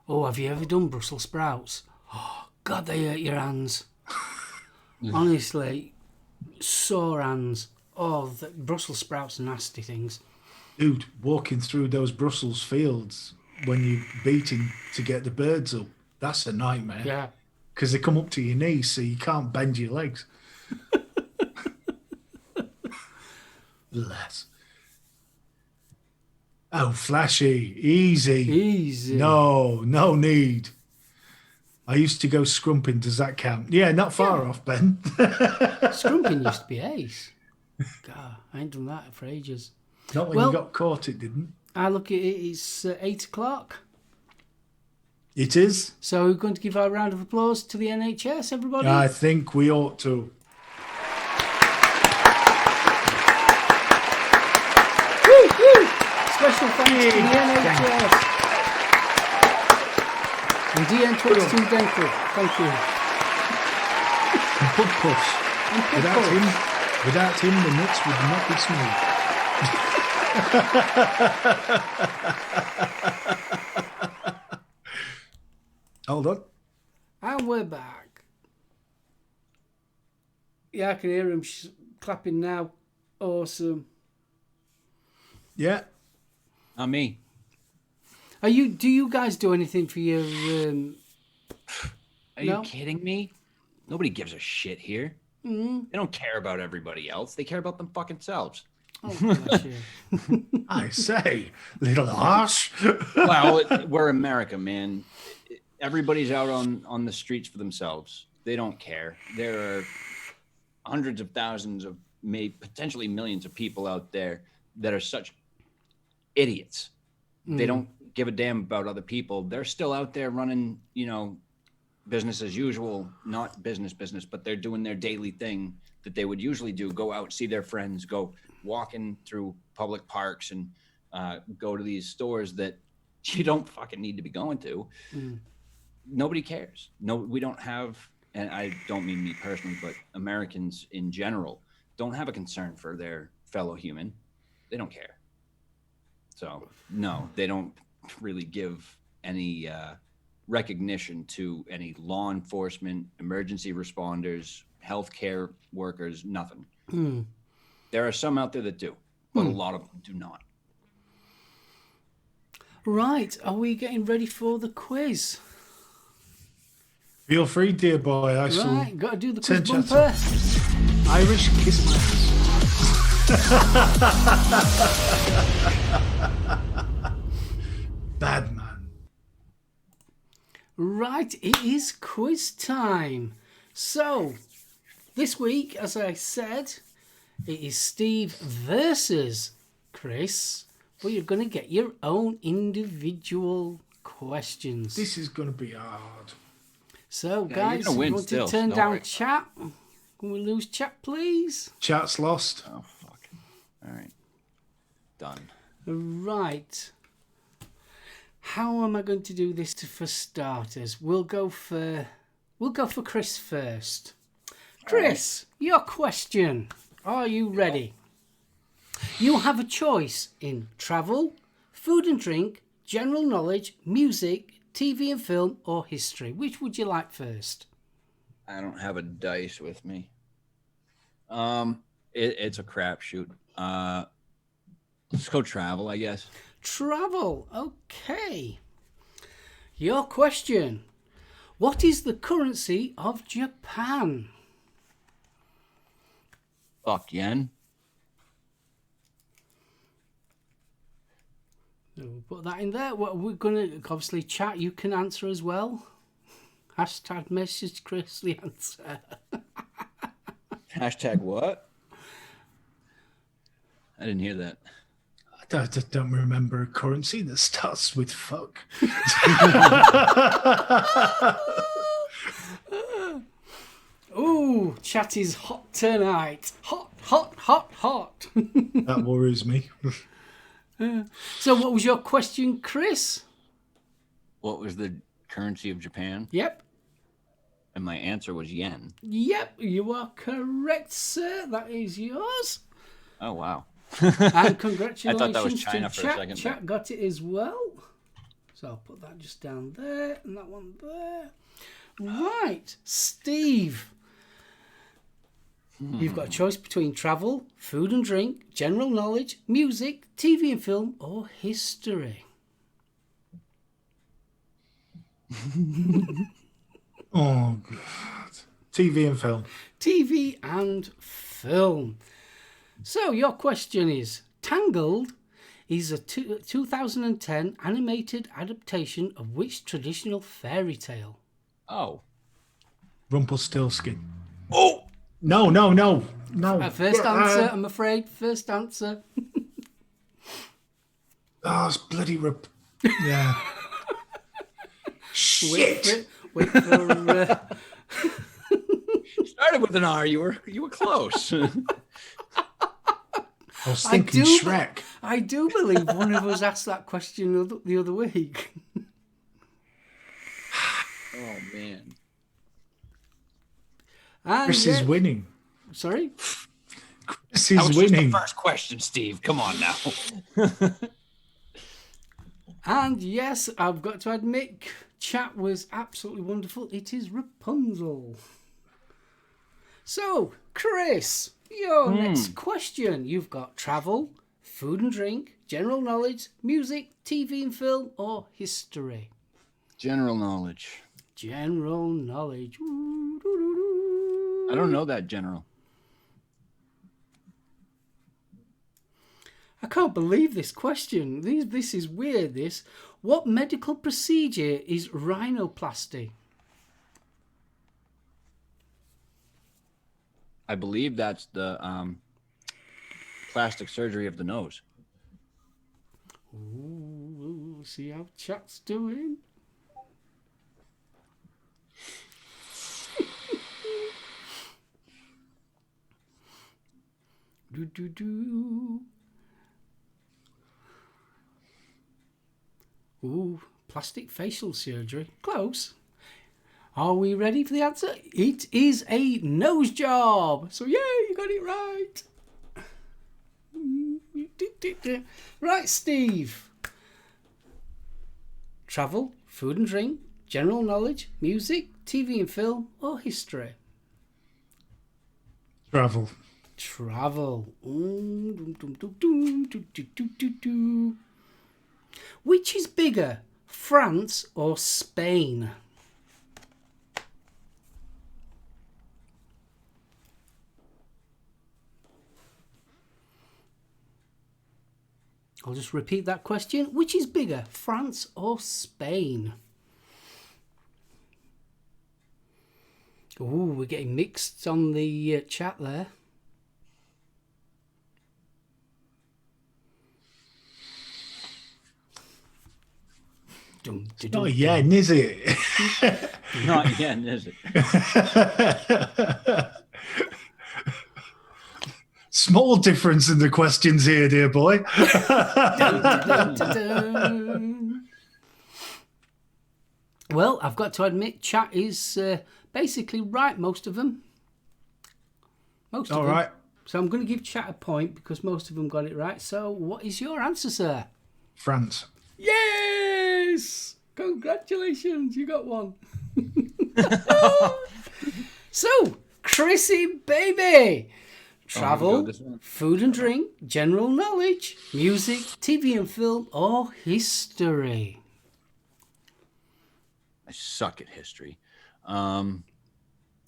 Oh, have you ever done Brussels sprouts? Oh, God, they hurt your hands. Honestly, sore hands. Oh, the Brussels sprouts are nasty things. Dude, walking through those Brussels fields when you're beating to get the birds up, that's a nightmare. Yeah. Because they come up to your knees, so you can't bend your legs. Bless. Oh, Flashy. Easy. Easy. No need. I used to go scrumping. Does that count? Yeah, not far off, Ben. Scrumping used to be ace. God, I ain't done that for ages. Not when you got caught, it didn't. I look at it, it's 8 o'clock. It is. So we're going to give our round of applause to the NHS, everybody. I think we ought to. Woo, woo. Special thanks to the NHS. And DN22 Dental. Thank you. And Pug Puss. And Pug Without him, the nuts would not be smooth. Hold on. And we're back. Yeah, I can hear him clapping now. Awesome. Yeah. Not me. Do you guys do anything for your Are you kidding me? Nobody gives a shit here. They don't care about everybody else. They care about them fucking selves. Oh, bless you. I say, little harsh. Well, we're America, man. Everybody's out on the streets for themselves. They don't care. There are hundreds of thousands of potentially millions of people out there that are such idiots. They don't give a damn about other people. They're still out there running, business as usual, not business, but they're doing their daily thing that they would usually do, go out, see their friends, go walking through public parks and go to these stores that you don't fucking need to be going to. Nobody cares. No, we don't have, and I don't mean me personally, but Americans in general don't have a concern for their fellow human. They don't care. So no, they don't really give any recognition to any law enforcement, emergency responders, healthcare workers, nothing. There are some out there that do, but a lot of them do not. Right, are we getting ready for the quiz? Feel free, dear boy. I shall Right, got to do the quiz turn chat bumper. Irish kiss my ass. Bad man. Right, it is quiz time. So, this week, as I said, it is Steve versus Chris, but you're going to get your own individual questions. This is going to be hard. So, Yeah, guys, you're gonna you win want still, to turn don't down worry. chat? Can we lose chat, please? Chat's lost. Oh, fuck. All right. Done. Right. How am I going to do this for starters? We'll go for Chris first. Chris, your question. Are you ready? You have a choice in travel, food and drink, general knowledge, music, TV and film, or history. Which would you like first? I don't have a dice with me. It's a crapshoot. Let's go travel, I guess. Travel. Okay. Your question. What is the currency of Japan? Fuck yen. So we'll put that in there. Well, we're going to obviously chat. You can answer as well. Hashtag message Chris the answer. Hashtag what? I didn't hear that. I don't remember a currency that starts with fuck. Ooh, chat is hot tonight. Hot, hot, hot, hot. That worries me. So what was your question, Chris? What was the currency of Japan? Yep. And my answer was yen. Yep, you are correct, sir. That is yours. Oh, wow. And congratulations I thought that was China to for a chat. second. Chat got it as well. So I'll put that just down there and that one there. Right, Steve. You've got a choice between travel, food and drink, general knowledge, music, TV and film, or history. Oh, God. TV and film. TV and film. So your question is, Tangled is a 2010 animated adaptation of which traditional fairy tale? Oh. Rumpelstiltskin. Oh! No. First answer, I'm afraid. First answer. Oh, it's bloody yeah. Shit. Wait for Started with an R. You were close. I was thinking Shrek. I do believe one of us asked that question the other week. Oh, man. And Chris is winning. Sorry? Chris That is was winning. just the first question, Steve. Come on now. And yes, I've got to admit, chat was absolutely wonderful. It is Rapunzel. So, Chris, your next question. You've got travel, food and drink, general knowledge, music, TV and film, or history? General knowledge. General knowledge. I don't know that general. I can't believe this question. This is weird, this. What medical procedure is rhinoplasty? I believe that's the plastic surgery of the nose. Ooh, Let's see how chat's doing. Do. Ooh, plastic facial surgery. Close. Are we ready for the answer? It is a nose job. So, yeah, you got it right. Right, Steve. Travel, food and drink, general knowledge, music, TV and film, or history? Travel. Travel. Which is bigger, France or Spain? I'll just repeat that question. Which is bigger, France or Spain? Oh, we're getting mixed on the chat there. Not yen, is it? Not yen, is it? Small difference in the questions here, dear boy. Well, I've got to admit, chat is basically right, most of them. Most of All them. right. So I'm going to give chat a point because most of them got it right. So what is your answer, sir? France. Yes! Congratulations, you got one. So, Chrissy baby. Travel, food and drink, general knowledge, music, TV and film, or history? I suck at history. I'm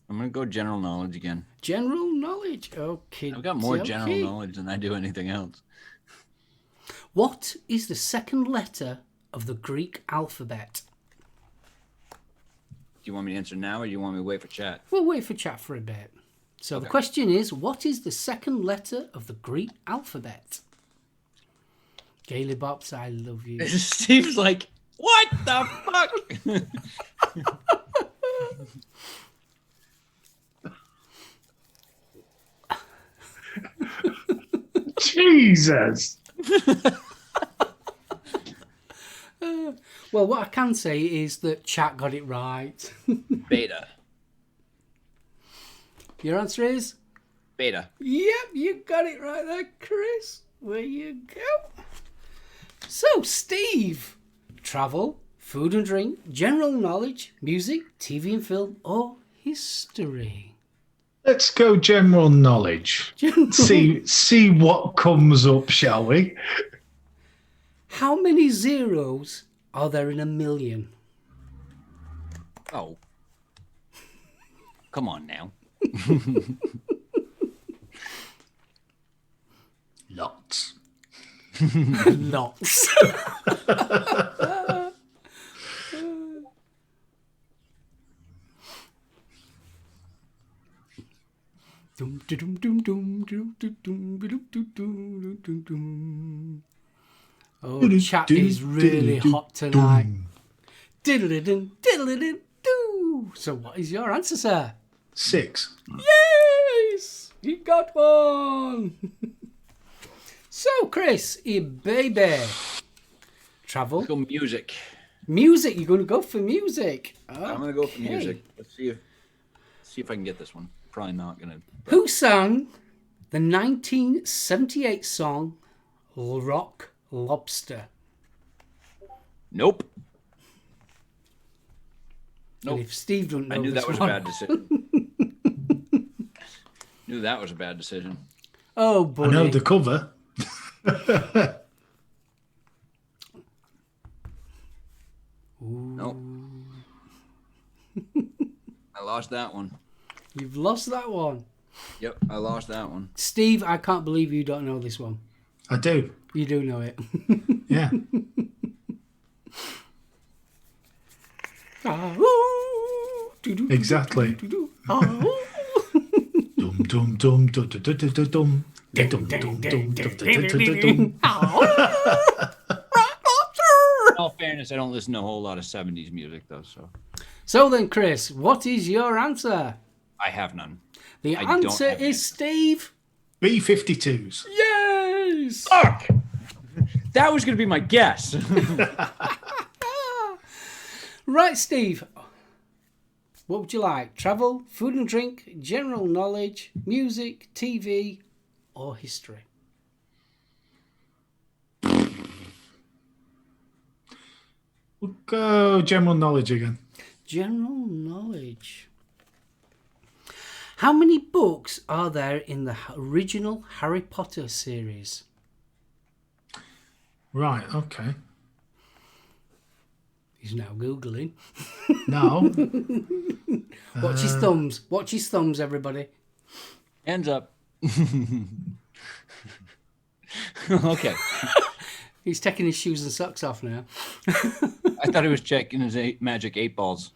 going to go general knowledge again. General knowledge, okay. I've got more general knowledge than I do anything else. What is the second letter of the Greek alphabet? Do you want me to answer now or do you want me to wait for chat? We'll wait for chat for a bit. So The question is, what is the second letter of the Greek alphabet? Gaily Bops, I love you. Steve's like, what the fuck? Jesus. Well, what I can say is that chat got it right. Beta. Your answer is? Beta. Yep, you got it right there, Chris. Where you go. So, Steve. Travel, food and drink, general knowledge, music, TV and film, or history? Let's go general knowledge. See what comes up, shall we? How many zeros are there in a million? Oh. Come on now. Lots. Lots. Oh, chat is really hot tonight. Diddle-ding, diddle-ding, doo. So what is your answer, sir? 6. Yes! You got one! So, Chris, baby. Travel. Let's go music. Music, you're going to go for music. Okay. I'm going to go for music. Let's see if I can get this one. Probably not going to. Who sang the 1978 song Rock Lobster? Nope. And if Steve don't know I knew this that was one, a bad decision. Knew that was a bad decision. Oh, I buddy. know the cover. Nope. I lost that one. You've lost that one. Yep, I lost that one. Steve, I can't believe you don't know this one. I do. You do know it. Yeah. Exactly. Dum dum dum dum dum dum dum dum. Dum dum dum dum dum dum dum. Oh, fairness, I don't listen to a whole lot of 70s music, though, so So then, Chris, what is your answer? I have none. The I don't answer have an is answer. Steve. B-52s. Yes! Fuck! That was going to be my guess. Right, Steve. What would you like? Travel, food and drink, general knowledge, music, TV, or history? We'll go general knowledge again. General knowledge. How many books are there in the original Harry Potter series? Right, okay. He's now Googling. Now, Watch his thumbs. Watch his thumbs, everybody. Hands up. Okay. He's taking his shoes and socks off now. I thought he was checking his magic 8 balls.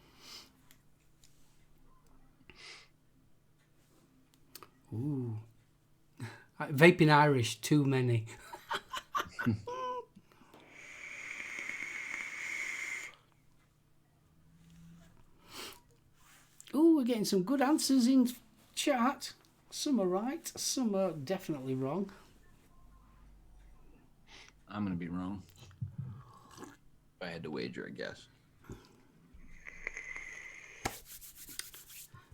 Ooh. Vaping Irish, too many. Ooh, we're getting some good answers in chat. Some are right, some are definitely wrong. I'm going to be wrong. If I had to wager, I guess.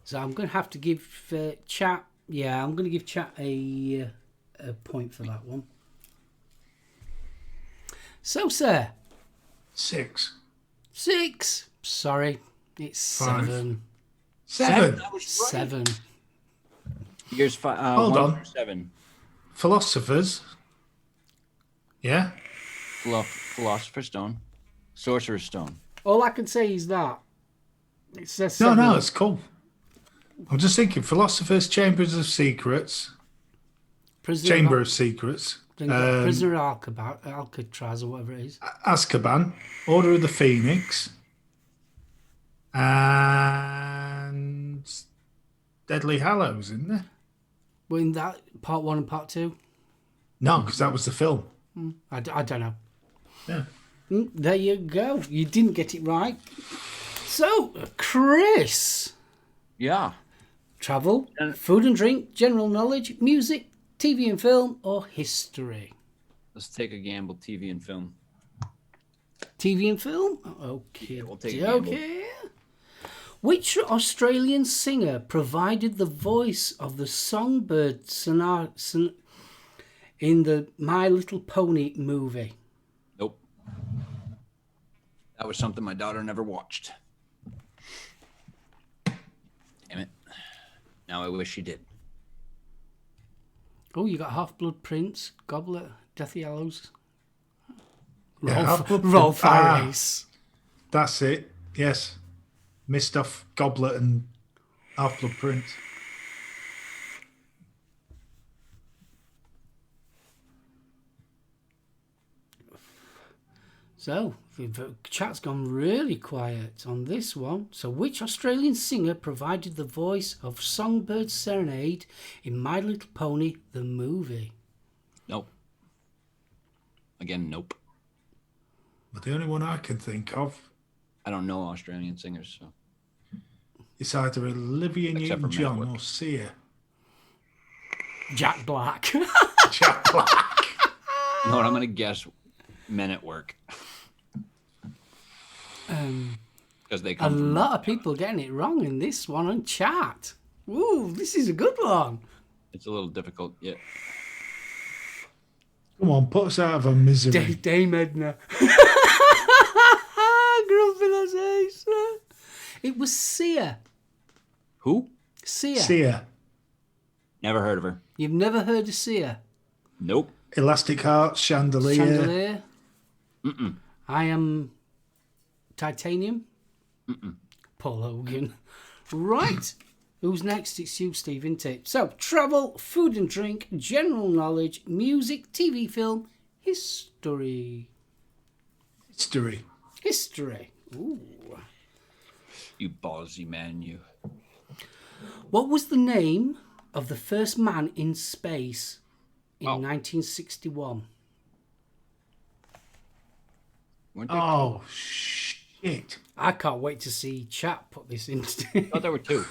So I'm going to have to give chat. Yeah, I'm going to give chat a point for that one. So, sir. 6. 6. Sorry, it's 5. 7. 7. That was right. 7. Here's Hold 1 on. through 7. Philosophers. Yeah? Philosopher's Stone. Sorcerer's Stone. All I can say is that it says No, 7. no, it's cool. I'm just thinking Philosophers, Chambers of Secrets, Prisoner Chamber of, of Secrets, Prisoner of Alcatraz or whatever it is. Azkaban, Order of the Phoenix, and Deadly Hallows, isn't there? Well, in that part 1 and part 2, No, because that was the film. I don't know. Yeah. There you go. You didn't get it right. So, Chris, Yeah. travel, food and drink, general knowledge, music, TV and film, or history? Let's take a gamble. TV and film. TV and film? Okay. Yeah, we'll take a gamble. Okay. Which Australian singer provided the voice of the songbird in the My Little Pony movie? Nope. That was something my daughter never watched. Damn it. Now I wish she did. Oh, you got Half-Blood Prince, Goblet, Deathly Hallows. Yeah, Half-Blood Rolf Prince. Harris. That's it. Yes. Missed off Goblet and Half-Blood Prince. So, the chat's gone really quiet on this one. So, which Australian singer provided the voice of Songbird Serenade in My Little Pony, the movie? Nope. Again, nope. But the only one I can think of I don't know Australian singers, so. is either Olivia Except for Newton-John Men at or Sia. Jack Black. Jack Black. You know what? I'm going to guess Men at Work. Because they A come from lot of people getting it wrong in this one on chat. Ooh, this is a good one. It's a little difficult, yeah. Come on, put us out of our misery. Dame Edna. Grumpy as ace. It was Sia. Who? Sia. Sia. Never heard of her. You've never heard of Sia? Nope. Elastic Heart, Chandelier. Chandelier. Mm-mm. I Am Titanium. Paul Hogan. Right. Who's next? It's you, Steve, isn't it? So, travel, food and drink, general knowledge, music, TV, film, history. History. History. Ooh. You ballsy man, you. What was the name of the first man in space in 1961? Weren't there Oh, shit. I can't wait to see chat put this in. I thought there were 2.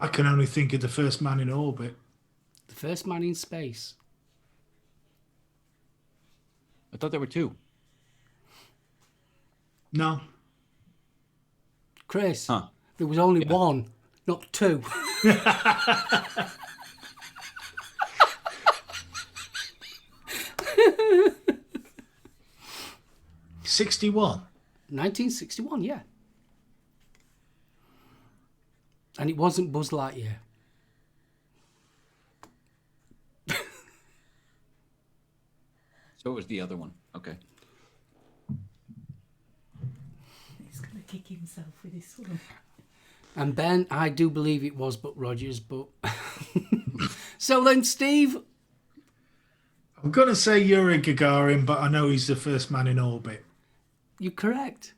I can only think of the first man in orbit. The first man in space. I thought there were 2. No. Chris, Huh. there was only one, not 2. 61. 1961, yeah. And it wasn't Buzz Lightyear. So it was the other one. Okay. He's going to kick himself with this one. And Ben, I do believe it was Buck Rogers, but... So then, Steve, I'm going to say Yuri Gagarin, but I know he's the first man in orbit. you're correct.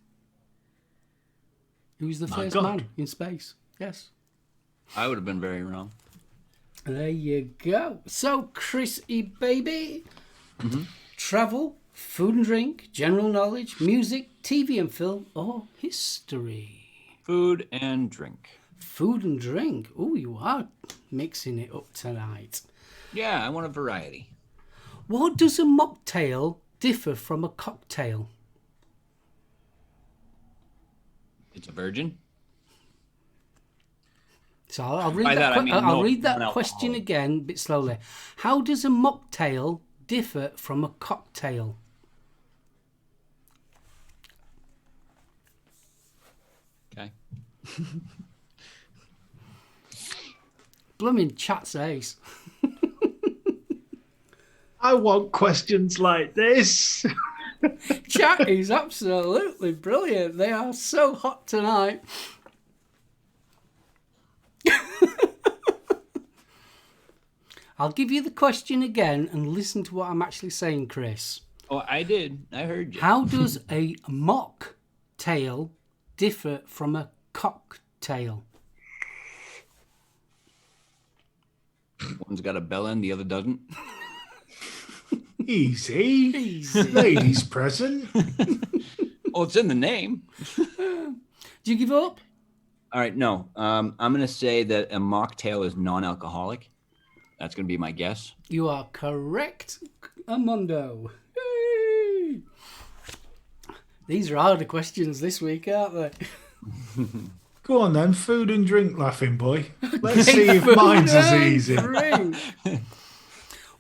He was the My first God. man in space. Yes. I would have been very wrong. There you go. So, Chris E. Baby, travel, food and drink, general knowledge, music, TV and film, or history? Food and drink. Food and drink. Oh, you are mixing it up tonight. Yeah, I want a variety. What does a mocktail differ from a cocktail? It's a virgin. So I'll read By that. that, I mean I'll no- read that non-alcoholic. question again a bit slowly. How does a mocktail differ from a cocktail? Okay. Blooming chat's ace. I want questions like this. Chat is absolutely brilliant. They are so hot tonight. I'll give you the question again and listen to what I'm actually saying, Chris. Oh, I did. I heard you. How does a mocktail differ from a cocktail? One's got a bell end, the other doesn't. Easy. Easy. Ladies present. Oh, it's in the name. Do you give up? All right, no. I'm going to say that a mocktail is non-alcoholic. That's going to be my guess. You are correct, Amondo. Yay! These are harder questions this week, aren't they? Go on then, food and drink, laughing boy. Let's see if mine's as easy. Drink.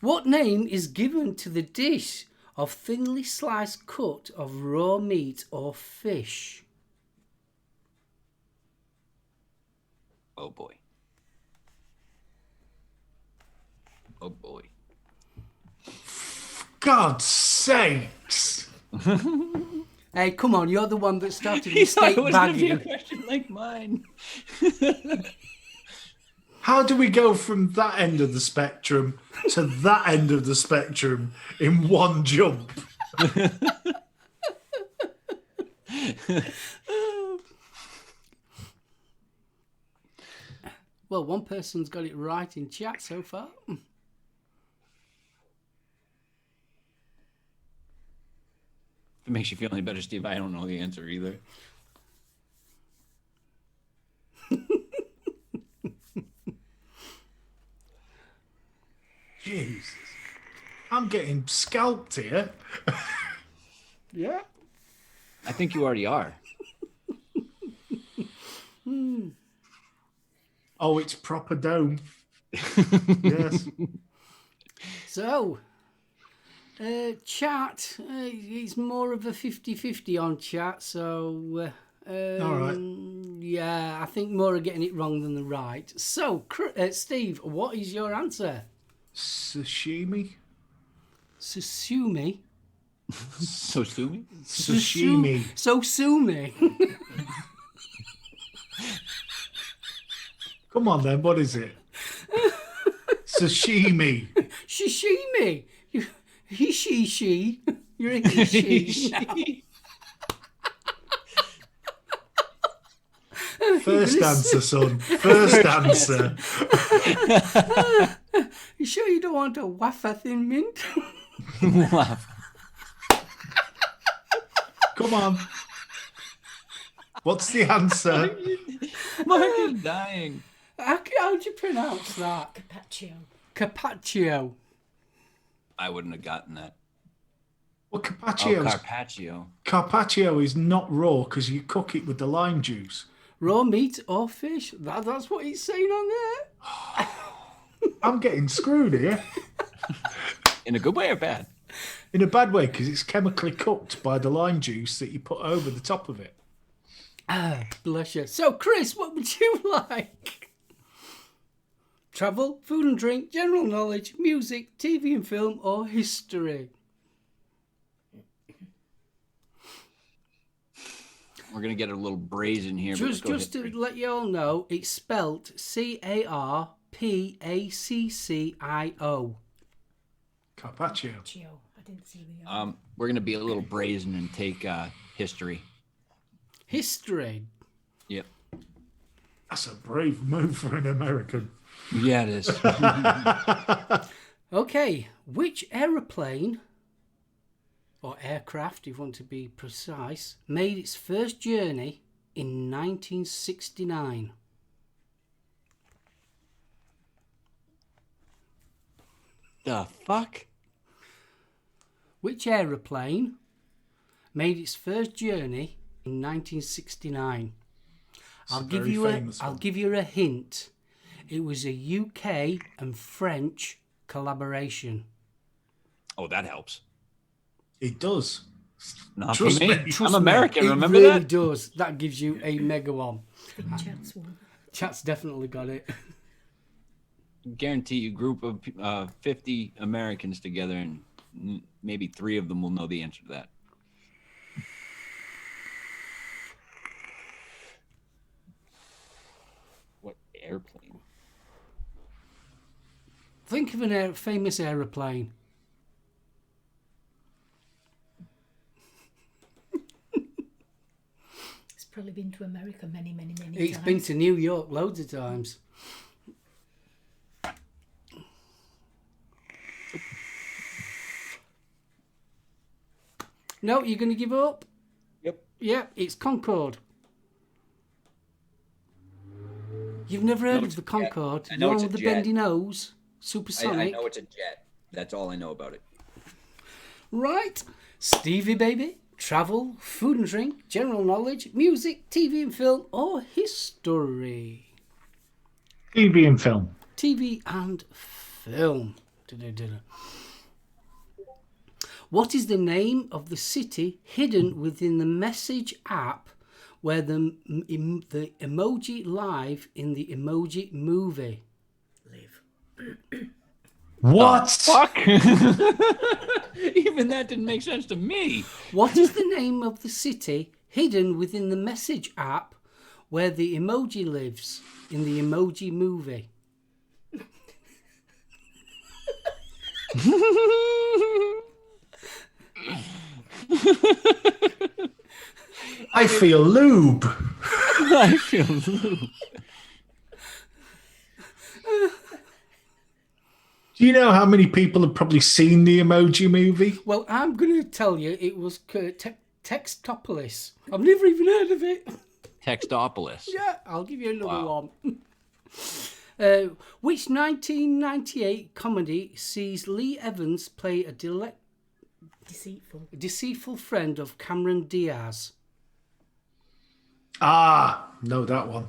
What name is given to the dish of thinly sliced cut of raw meat or fish? Oh, boy. Oh, boy. God's sakes. Hey, come on, you're the one that started He with thought steak it was going to be a bagging. question like mine. How do we go from that end of the spectrum to that end of the spectrum in one jump? Well, one person's got it right in chat so far. If it makes you feel any better, Steve, I don't know the answer either. Jesus. I'm getting scalped here. Yeah. I think you already are. Oh, it's proper dome. Yes. So, chat, it's more of a 50-50 on chat, so... All right. Yeah, I think more are getting it wrong than the right. So, Steve, what is your answer? Sashimi? Sashimi? So sue me? Sashimi. So sue me. Come on then, what is it? Sashimi. Shishimi. He, she. You're a he, she. First answer, son. First answer. You sure you don't want a wafer thin mint? Laugh. Come on. What's the answer? Mark is dying. How do you pronounce that? Carpaccio. Carpaccio. I wouldn't have gotten that. Well, Oh, carpaccio. carpaccio. Carpaccio is not raw because you cook it with the lime juice. Raw meat or fish? That's what it's saying on there. I'm getting screwed here. In a good way or bad? In a bad way, because it's chemically cooked by the lime juice that you put over the top of it. Ah, bless you. So, Chris, what would you like? Travel, food and drink, general knowledge, music, TV and film, or history? We're going to get a little brazen here. But let's go Just to history. let you all know, it's spelt Carpaccio. Carpaccio. Carpaccio. I didn't see the. We're going to be a little brazen and take history. History. Yep. That's a brave move for an American. Yeah, it is. Okay, which aeroplane, or aircraft if you want to be precise, made its first journey in 1969? The fuck? Which aeroplane made its first journey in 1969? I'll give you a hint. It was a UK and French collaboration. Oh, that helps. It does. Not Trust for me. me. I'm American. It Remember really that? does. That gives you a mega one. I think Chat's one. Chat's definitely got it. Guarantee you, group of 50 Americans together, and maybe 3 of them will know the answer to that. What airplane? Think of a famous aeroplane. It's probably been to America many It's times. been to New York loads of times. No, you're going to give up? Yep. Yeah, it's Concorde. You've never heard of the Concorde? I know The it's one a with the jet. bendy nose? Supersonic? I know it's a jet. That's all I know about it. Right. Stevie baby. Travel, food and drink, general knowledge, music, TV and film, or history? TV and film. TV and film. What is the name of the city hidden within the message app where the emoji live in the Emoji Movie? Live. What? Fuck! Even that didn't make sense to me. What is the name of the city hidden within the message app where the emoji lives in the Emoji Movie? I feel lube. I feel lube. Do you know how many people have probably seen the Emoji Movie? Well, I'm going to tell you it was Textopolis. I've never even heard of it. Textopolis. Yeah, I'll give you another Wow. one. Which 1998 comedy sees Lee Evans play a deceitful friend of Cameron Diaz? Ah, know that one.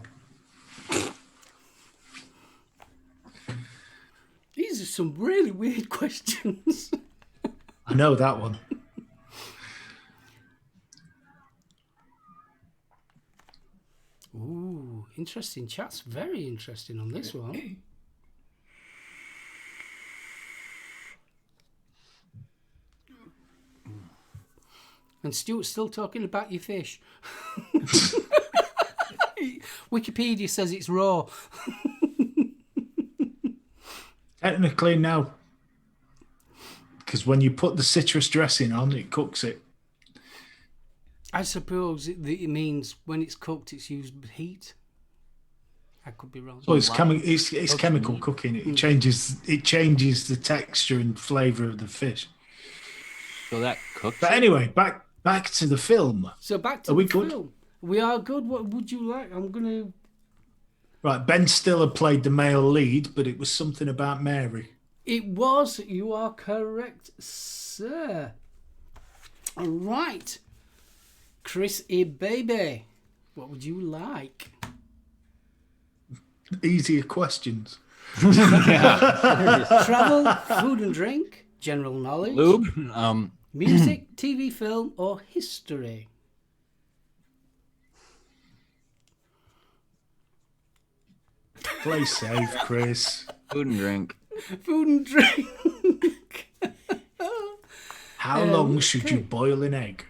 These are some really weird questions. I know that one. Ooh, interesting. Chat's very interesting on this one. And Stuart's still talking about your fish. Wikipedia says it's raw. Technically, no. Because when you put the citrus dressing on, it cooks it. I suppose it means when it's cooked, it's used heat. I could be wrong. Well, it's chemical cooking. It changes the texture and flavour of the fish. So that cooks. But anyway, back Back to the film. So back to Are we the good? film. We are good. What would you like? I'm gonna. Right, Ben Stiller played the male lead, but it was something about Mary. It was. You are correct, sir. All right, Chris, baby. What would you like? Easier questions. Travel, food and drink, general knowledge, Lube. music, TV, film, or history. Play safe, Chris. Food and drink. Food and drink. How long should you boil an egg?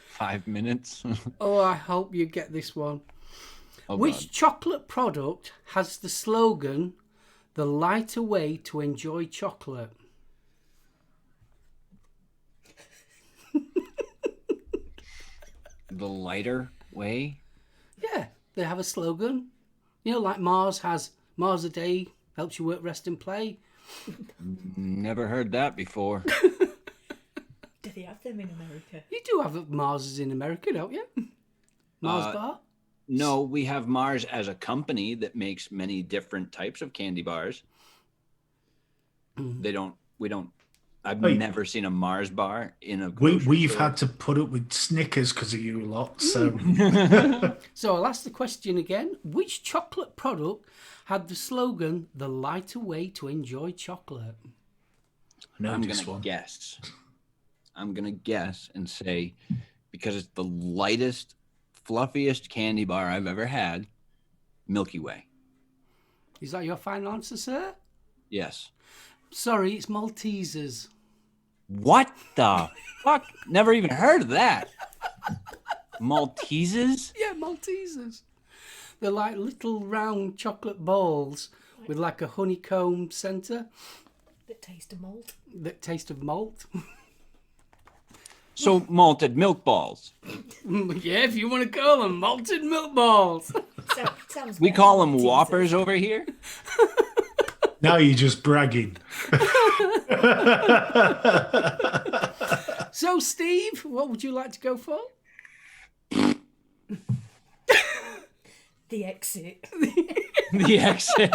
5 minutes. Oh, I hope you get this one. Oh, Which God. chocolate product has the slogan, "The lighter way to enjoy chocolate"? The lighter way? Yeah, they have a slogan. You know, like Mars has Mars a day, helps you work, rest and play. Never heard that before. Do they have them in America? You do have Marses in America, don't you? Mars bar? No, we have Mars as a company that makes many different types of candy bars. We don't, I've Wait. never seen a Mars bar in a We've store. had to put up with Snickers because of you lot, so So I'll ask the question again. Which chocolate product had the slogan, "The lighter way to enjoy chocolate"? I know I'm this gonna one. guess. I'm gonna guess and say, because it's the lightest, fluffiest candy bar I've ever had, Milky Way. Is that your final answer, sir? Yes. Sorry, it's Maltesers. What the fuck? Never even heard of that. Maltesers? Yeah, Maltesers. They're like little round chocolate balls with like a honeycomb centre That taste of malt. that taste of malt. So malted milk balls. Yeah, if you want to call them malted milk balls. Sounds We better call than them Maltesers. Whoppers over here. Now you're just bragging. So, Steve, what would you like to go for? The exit. The exit.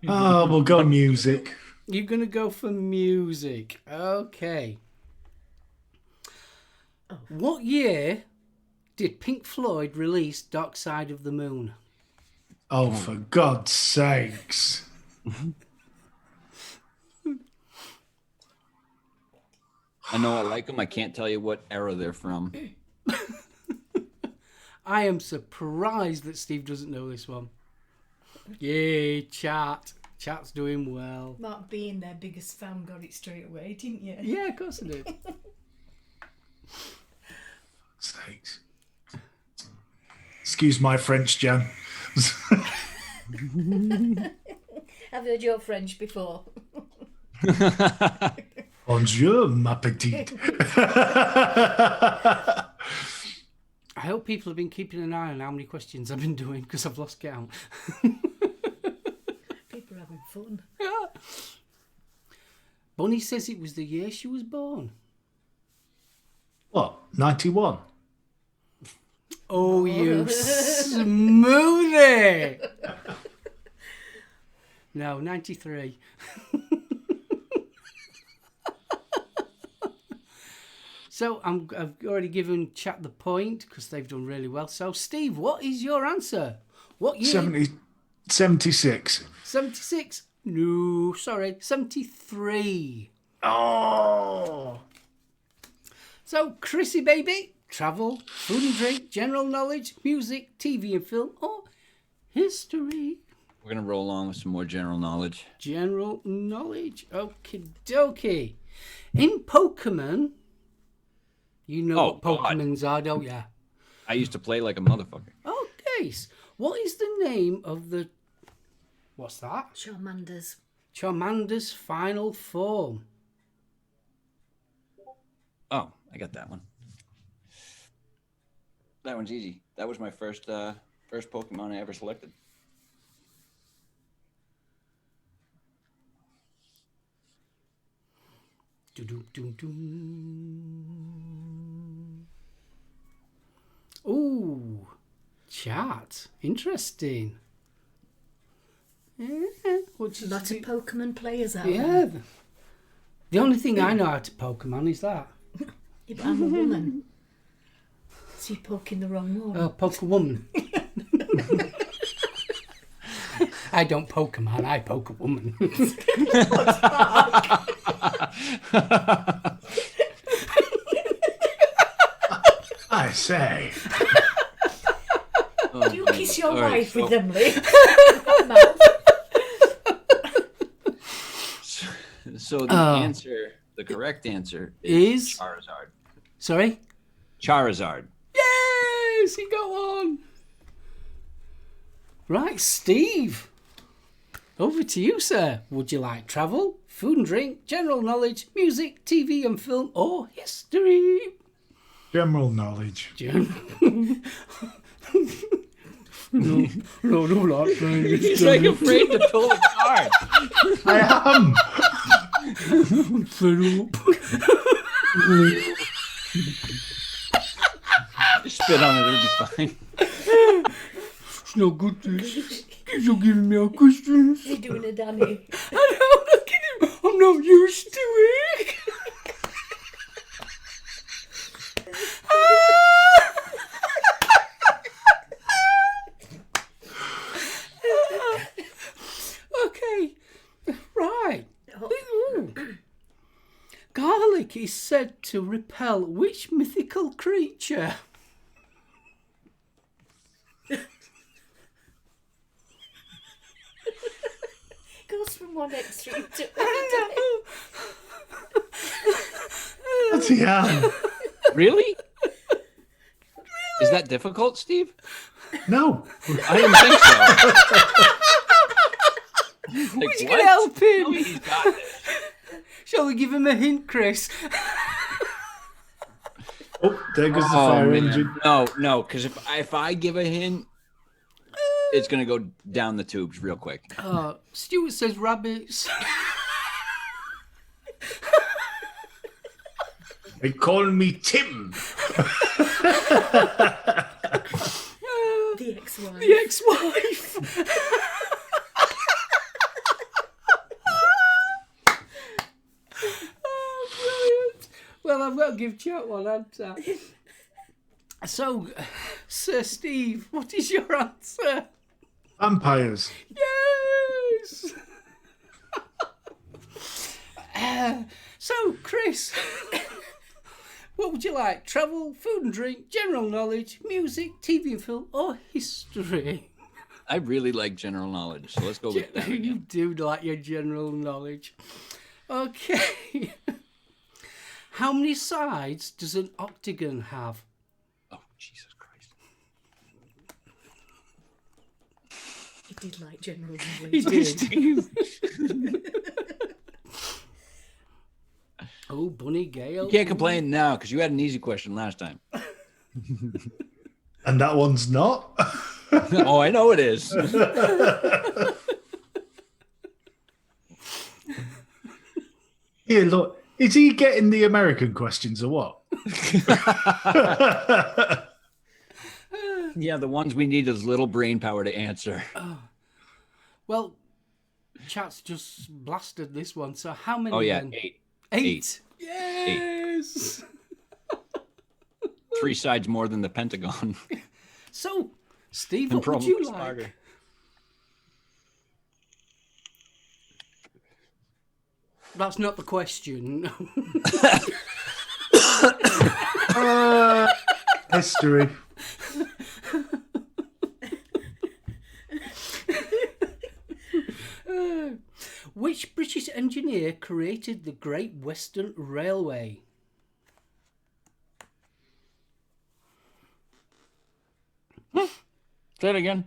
Oh, we'll go music. You're going to go for music. Okay. What year did Pink Floyd release Dark Side of the Moon? Oh, for God's sakes. I know I like them. I can't tell you what era they're from. I am surprised that Steve doesn't know this one. Yay, chat. Chat's doing well. Mark, being their biggest fan, got it straight away, didn't you? Yeah, of course I did. Sakes. Excuse my French, Jan. I've heard your French before. Bonjour, ma petite. I hope people have been keeping an eye on how many questions I've been doing because I've lost count. People are having fun. Bunny says it was the year she was born. What? 91? Oh, you smoothie! No, 93. So I've already given chat the point because they've done really well. So Steve, what is your answer? What year? 76. 76? No, sorry, 73. Oh. So Chrissy baby, travel, food and drink, general knowledge, music, TV and film, or history. We're gonna roll along with some more general knowledge. General knowledge. Okie dokie. In Pokemon, you know Oh, what Pokemons are, don't you? I used to play like a motherfucker. Okay. What is the name of the... What's that? Charmander's. Charmander's final form. Oh, I got that one. That one's easy. That was my first Pokemon I ever selected. Ooh, chat. Interesting. Yeah. What you Lots of Pokemon players out Yeah. there. The only thing I know how to Pokemon is that. Yeah, but I'm a woman. So you're poking the wrong one. Oh, Pokewoman. I don't poke a man, I poke a woman. I say. Oh, Do you kiss your all right, wife so- with them lips? So the answer, the correct answer Is? Charizard. Sorry? Charizard. Yes, he got one. Right, Steve. Over to you, sir. Would you like travel, food and drink, general knowledge, music, TV and film, or history? General knowledge. No, don't like playing this He's like afraid to pull a card. I am. I'm fed up. Just spit on it, it'll be fine. It's no good, this. You're giving me a questions. You're doing a Danny. I know, look at him. I'm not used to it. Okay, right. Ooh. Garlic is said to repel which mythical creature? Goes from one extreme to I What's he on? Really? Is that difficult, Steve? No. I didn't think so. Like, Who's what? going to help him? No, he's got this. Shall we give him a hint, Chris? Oh, there goes the Oh, fire man. engine. No, because if I give a hint, it's gonna go down the tubes real quick. Stuart says rabbits. They call me Tim. the ex-wife. The ex-wife. Oh, brilliant. Well, I've got to give chat one answer. So, Sir Steve, what is your answer? Vampires. Yes! So, Chris, what would you like? Travel, food and drink, general knowledge, music, TV and film, or history? I really like general knowledge, so let's go with that. You Again. do like your general knowledge. Okay. How many sides does an octagon have? Oh, Jesus Christ! He did like general He knowledge. did. Oh, Bunny Gale. You can't complain now because you had an easy question last time. And that one's not. Oh, I know it is. Here, look. Is he getting the American questions or what? Yeah, the ones we need is little brain power to answer. Well, chat's just blasted this one. So how many? Oh yeah, then? 8. Eight. Yes. 3 sides more than the Pentagon. So, Steve, And what would you probably like? smarter. That's not the question. History. Which British engineer created the Great Western Railway? Say it again.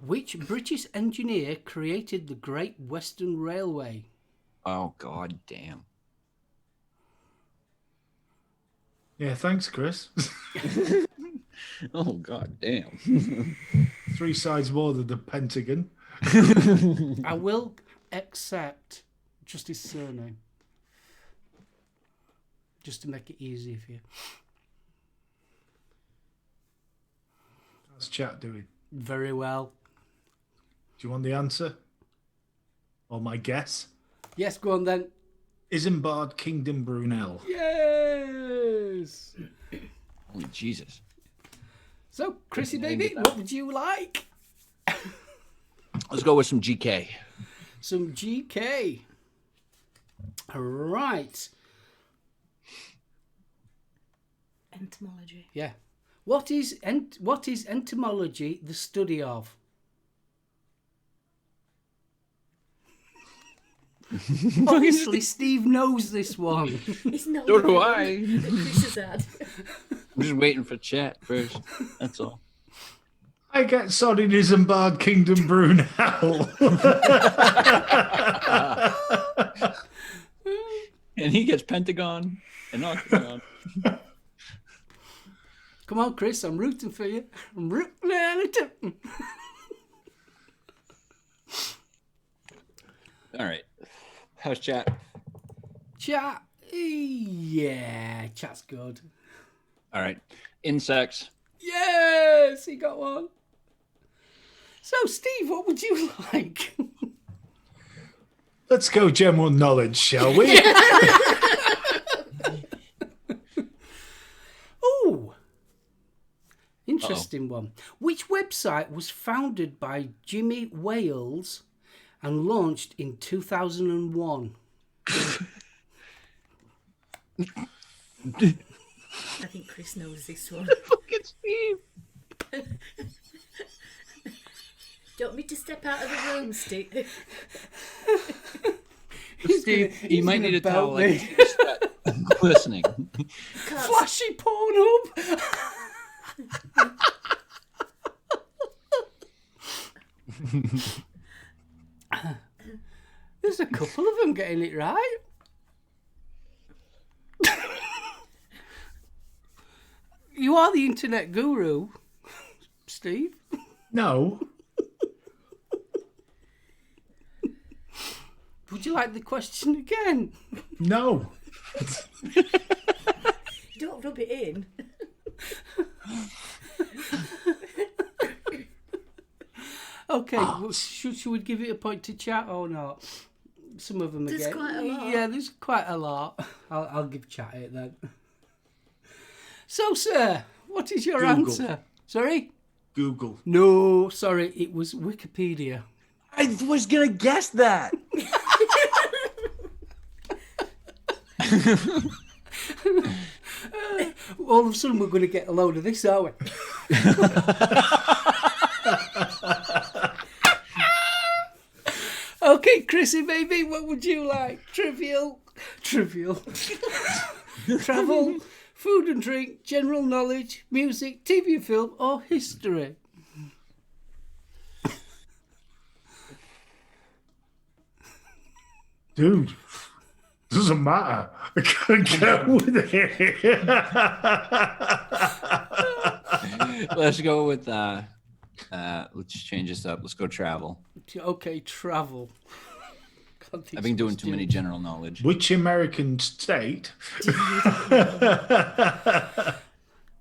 Which British engineer created the Great Western Railway? Oh, god damn. Yeah, thanks, Chris. Oh, god damn. 3 sides more than the Pentagon. I will accept just his surname. just to make it easier for you. How's chat doing? Very well. Do you want the answer? Or my guess? Yes, go on then. Isambard Kingdom Brunel. Yes. Holy Jesus. So, Chrissy Named baby, it that. what would you like? Let's go with some GK. Some GK. All right. Entomology. Yeah. What is entomology the study of? Obviously, Steve knows this one. It's not So do the I. one that Chris has had. I'm just waiting for chat first. That's all. I get sodded Isambard Kingdom Brunel. And he gets Pentagon and Octagon. Come on, Chris, I'm rooting for you. I'm rooting at it. All right. How's chat? Chat. Yeah, chat's good. All right. Insects. Yes, he got one. So, Steve, what would you like? Let's go general knowledge, shall we? Oh, interesting one. Which website was founded by Jimmy Wales and launched in 2001? I think Chris knows this one. Fucking Steve. Do you want me to step out of the room, Steve? Steve, you he's might gonna need a towel. belt me. I'm listening. Flashy Pornhub. There's a couple of them getting it right. You are the internet guru, Steve. No. Would you like the question again? No. Don't rub it in. Okay, well, should we give it a point to chat or not? Some of them There's again. quite a lot. Yeah, there's quite a lot. I'll give chat it then. So, sir, what is your Google. answer? Sorry? Google. No, sorry, it was Wikipedia. I was going to guess that. All of a sudden, we're going to get a load of this, are we? Okay, Chrissy, baby, what would you like? Trivial. Travel, food and drink, general knowledge, music, TV, film, or history? Dude. Doesn't matter. I can't go with it. Let's go with, let's change this up. Let's go travel. Okay, travel. God, I've been doing too many general knowledge. Which American state?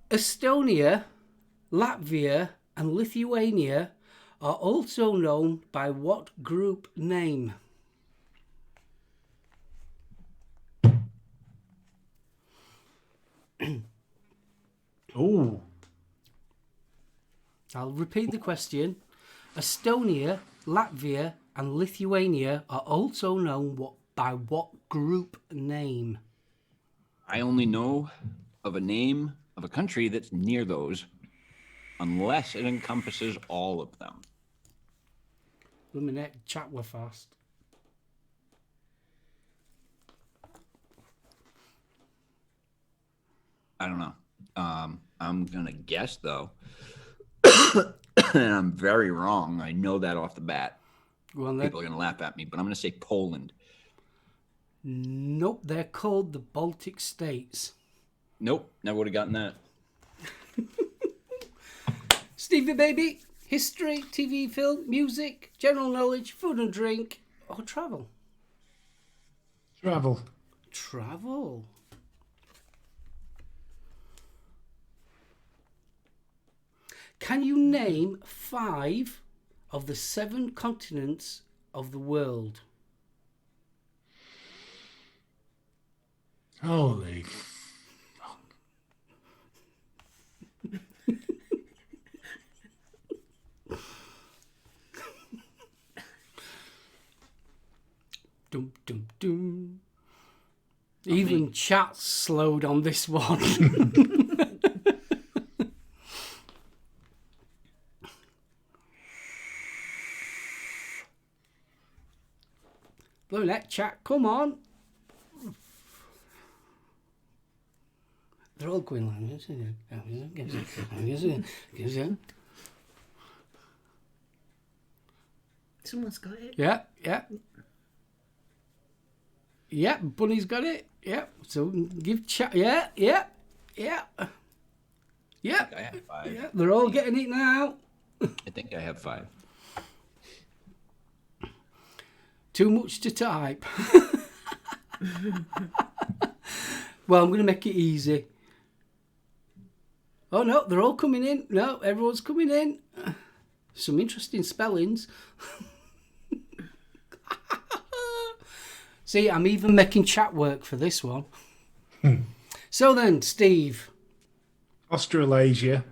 Estonia, Latvia, and Lithuania are also known by what group name? Oh. I'll repeat the question. Estonia, Latvia, and Lithuania are also known by what group name? I only know of a name of a country that's near those, unless it encompasses all of them. Luminette, chat were fast. I don't know. I'm gonna guess though, and I'm very wrong. I know that off the bat. Go on then. People are gonna laugh at me, but I'm gonna say Poland. Nope, they're called the Baltic States. Nope, never would have gotten that. Stevie baby, history, TV, film, music, general knowledge, food and drink, or travel? Travel. Travel. Can you name 5 of the 7 continents of the world? Holy. Dum, dum, dum. Even chat's slowed on this one. Blow that chat, come on. They're all going like this. Someone's got it. Yeah, yeah. Yeah, Bunny's got it. Yeah. So give chat. Yeah, yeah, yeah. Yeah. I have 5. Yeah, they're all getting it now. I think I have 5. Too much to type. Well, I'm going to make it easy. Oh, no, they're all coming in. No, everyone's coming in. Some interesting spellings. See, I'm even making chat work for this one. So then, Steve. Australasia.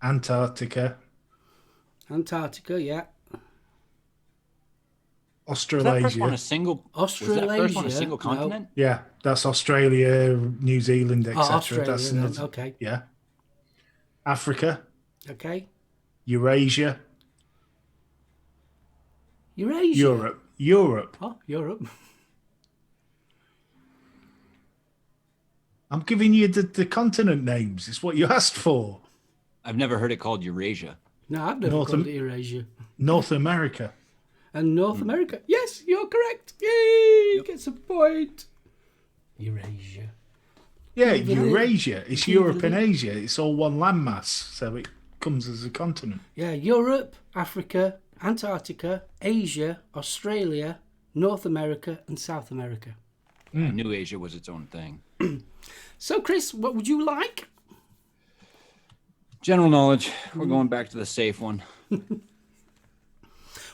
Antarctica. Antarctica, yeah. Was that first one Australasia. a single? Australasia. Was that first one a single No. continent? Yeah, that's Australia, New Zealand, Oh, etc. Australia, That's then. another- Okay. Yeah. Africa, Okay. Eurasia, Eurasia. Europe. Oh, Europe. I'm giving you the continent names. It's what you asked for. I've never heard it called Eurasia. No, I've never North called Am- it Eurasia. North America. And North America. Yes, you're correct. Yay! Gets a point. Eurasia. Yeah, Keep it in. Eurasia. It's Keep Europe it and in. Asia. It's all one landmass, so it comes as a continent. Yeah, Europe, Africa, Antarctica, Asia, Australia, North America, and South America. I knew Asia was its own thing. So, Chris, what would you like? General knowledge. We're going back to the safe one.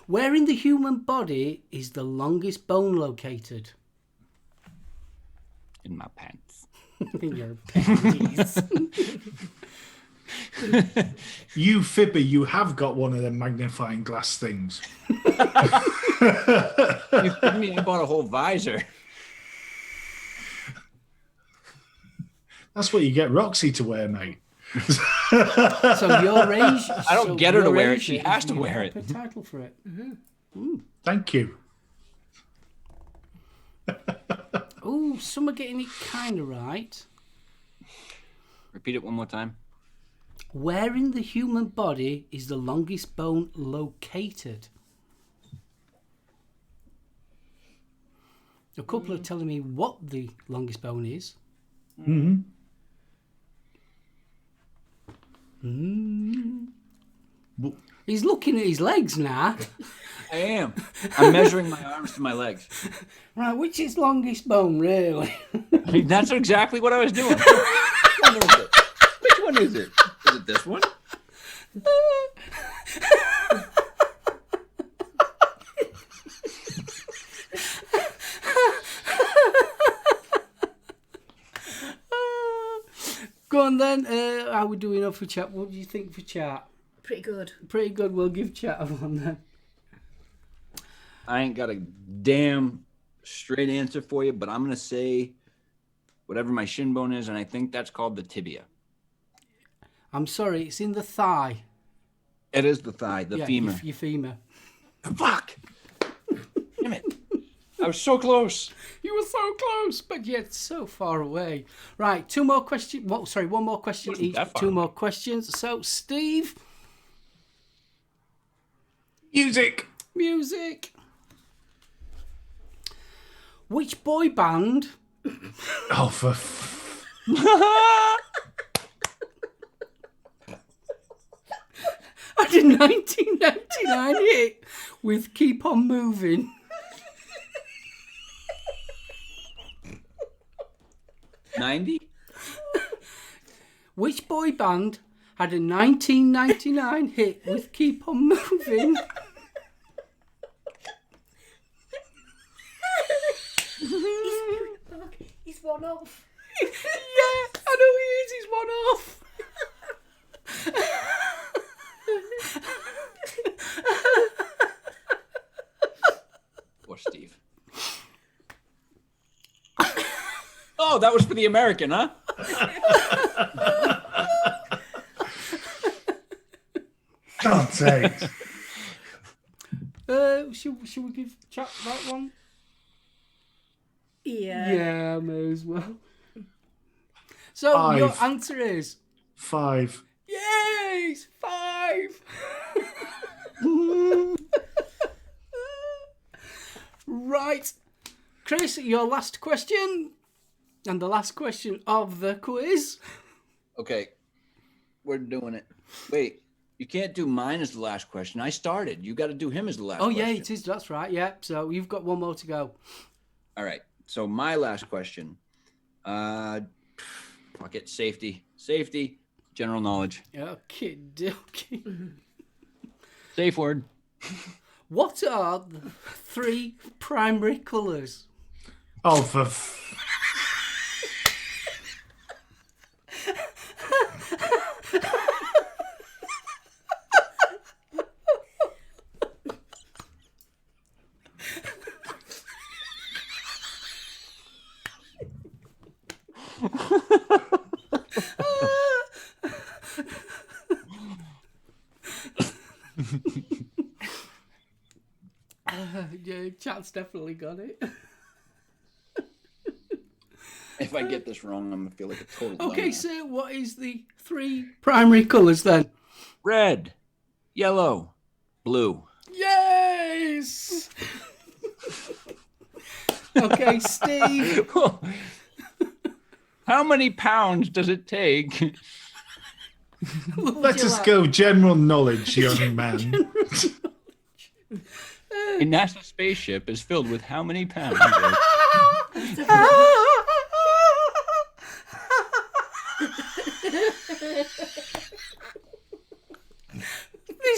Where in the human body is the longest bone located? In my pants. In your panties. You fibber, you have got one of them magnifying glass things. You kidding me? I bought a whole visor. That's what you get Roxy to wear, mate. So your age. I don't get her to wear it. She has to wear it. A title for it. Thank you. Oh, some are getting it kind of right. Repeat it one more time. Where in the human body is the longest bone located? A couple are telling me what the longest bone is. Mm-hmm. He's looking at his legs now. I am. I'm measuring my arms to my legs. Right, which is longest bone, really? I mean, that's exactly what I was doing. Which one is it? Which one is it? Is it this one? Go on then. How are we doing for chat? What do you think for chat? Pretty good. Pretty good. We'll give chat a one then. I ain't got a damn straight answer for you, but I'm going to say whatever my shin bone is, and I think that's called the tibia. I'm sorry, it's in the thigh. It is the thigh, the femur. Your femur. Fuck! Damn it. I was so close. You were so close, but yet so far away. Right, two more questions. Well, sorry, one more question Wasn't each. that far Two away. more questions. So, Steve, Music. music. Which boy band? Oh, for I did 1999 hit with "Keep on Moving." 90? Which boy band had a 1999 hit with Keep On Moving. He's one off. Yeah, I know he is. He's one off. Poor Steve. Oh, that was for the American, huh? God's sakes. Should we give chat that one? Yeah. Yeah, I may as well. So your 5. answer is 5. yes, 5. Right, Chris, your last question, and the last question of the quiz. Okay, we're doing it. Wait, you can't do mine as the last question. I started. You got to do him as the last Oh question. yeah, it is. That's right. Yeah. So you've got one more to go. All right. So my last question. Fuck it. Safety. General knowledge. Okay, dokie. Safe word. What are the 3 primary colours? Oh, Yeah, chat's definitely got it. If I get this wrong, I'm going to feel like a total Okay, dumbass. so what is the 3 primary colours then? Red, yellow, blue. Yes! Okay, Steve. How many pounds does it take? let's just go general knowledge, young man. A NASA spaceship is filled with how many pounds? This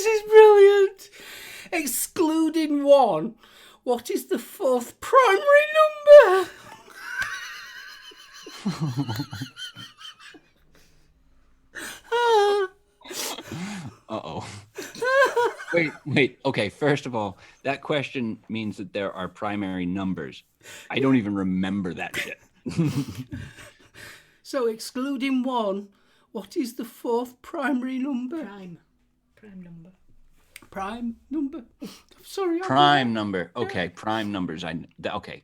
is brilliant. Excluding 1, what is the 4th primary number? Uh-oh. Wait. Okay, first of all, that question means that there are primary numbers. I don't even remember that shit. So excluding 1, what is the 4th primary number? Prime number. Prime number. I'm sorry. Prime number. Okay, prime numbers. Okay.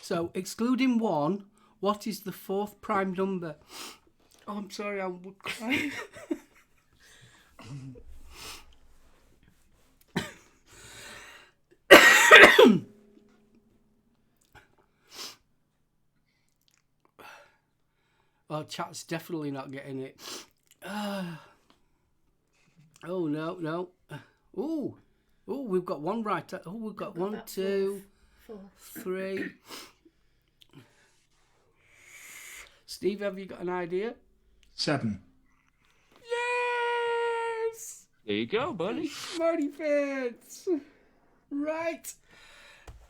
So excluding 1, what is the 4th prime number? Oh, I'm sorry, I'm crying. Oh, chat's definitely not getting it. Oh, no. Oh, we've got one right. Oh, we've got 1, 2, 3. Steve, have you got an idea? 7. Yes! There you go, buddy. Smarty pants! Right.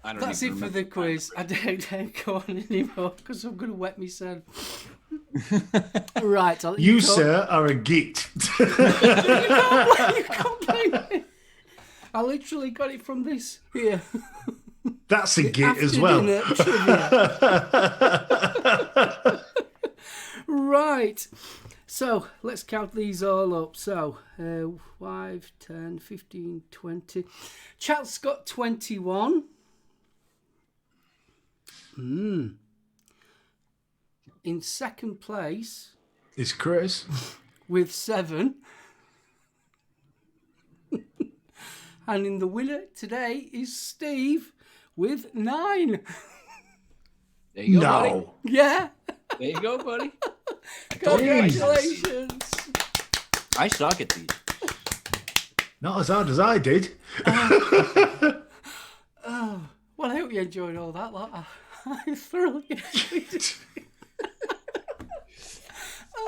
I don't That's even it for remember the quiz. I don't go on anymore because I'm going to wet myself. Right. You, sir, are a git. You can't blame me. I literally got it from this here. That's a git as After well. dinner trivia. Right. So let's count these all up. So 5, 10, 15, 20. Chat's got 21. In second place It's Chris. with 7. And in the winner today is Steve with 9. There you go, buddy. No. Yeah. There you go, buddy. Congratulations. I suck at these. Not as hard as I did. Well, I hope you enjoyed all that lot. I thoroughly enjoyed it.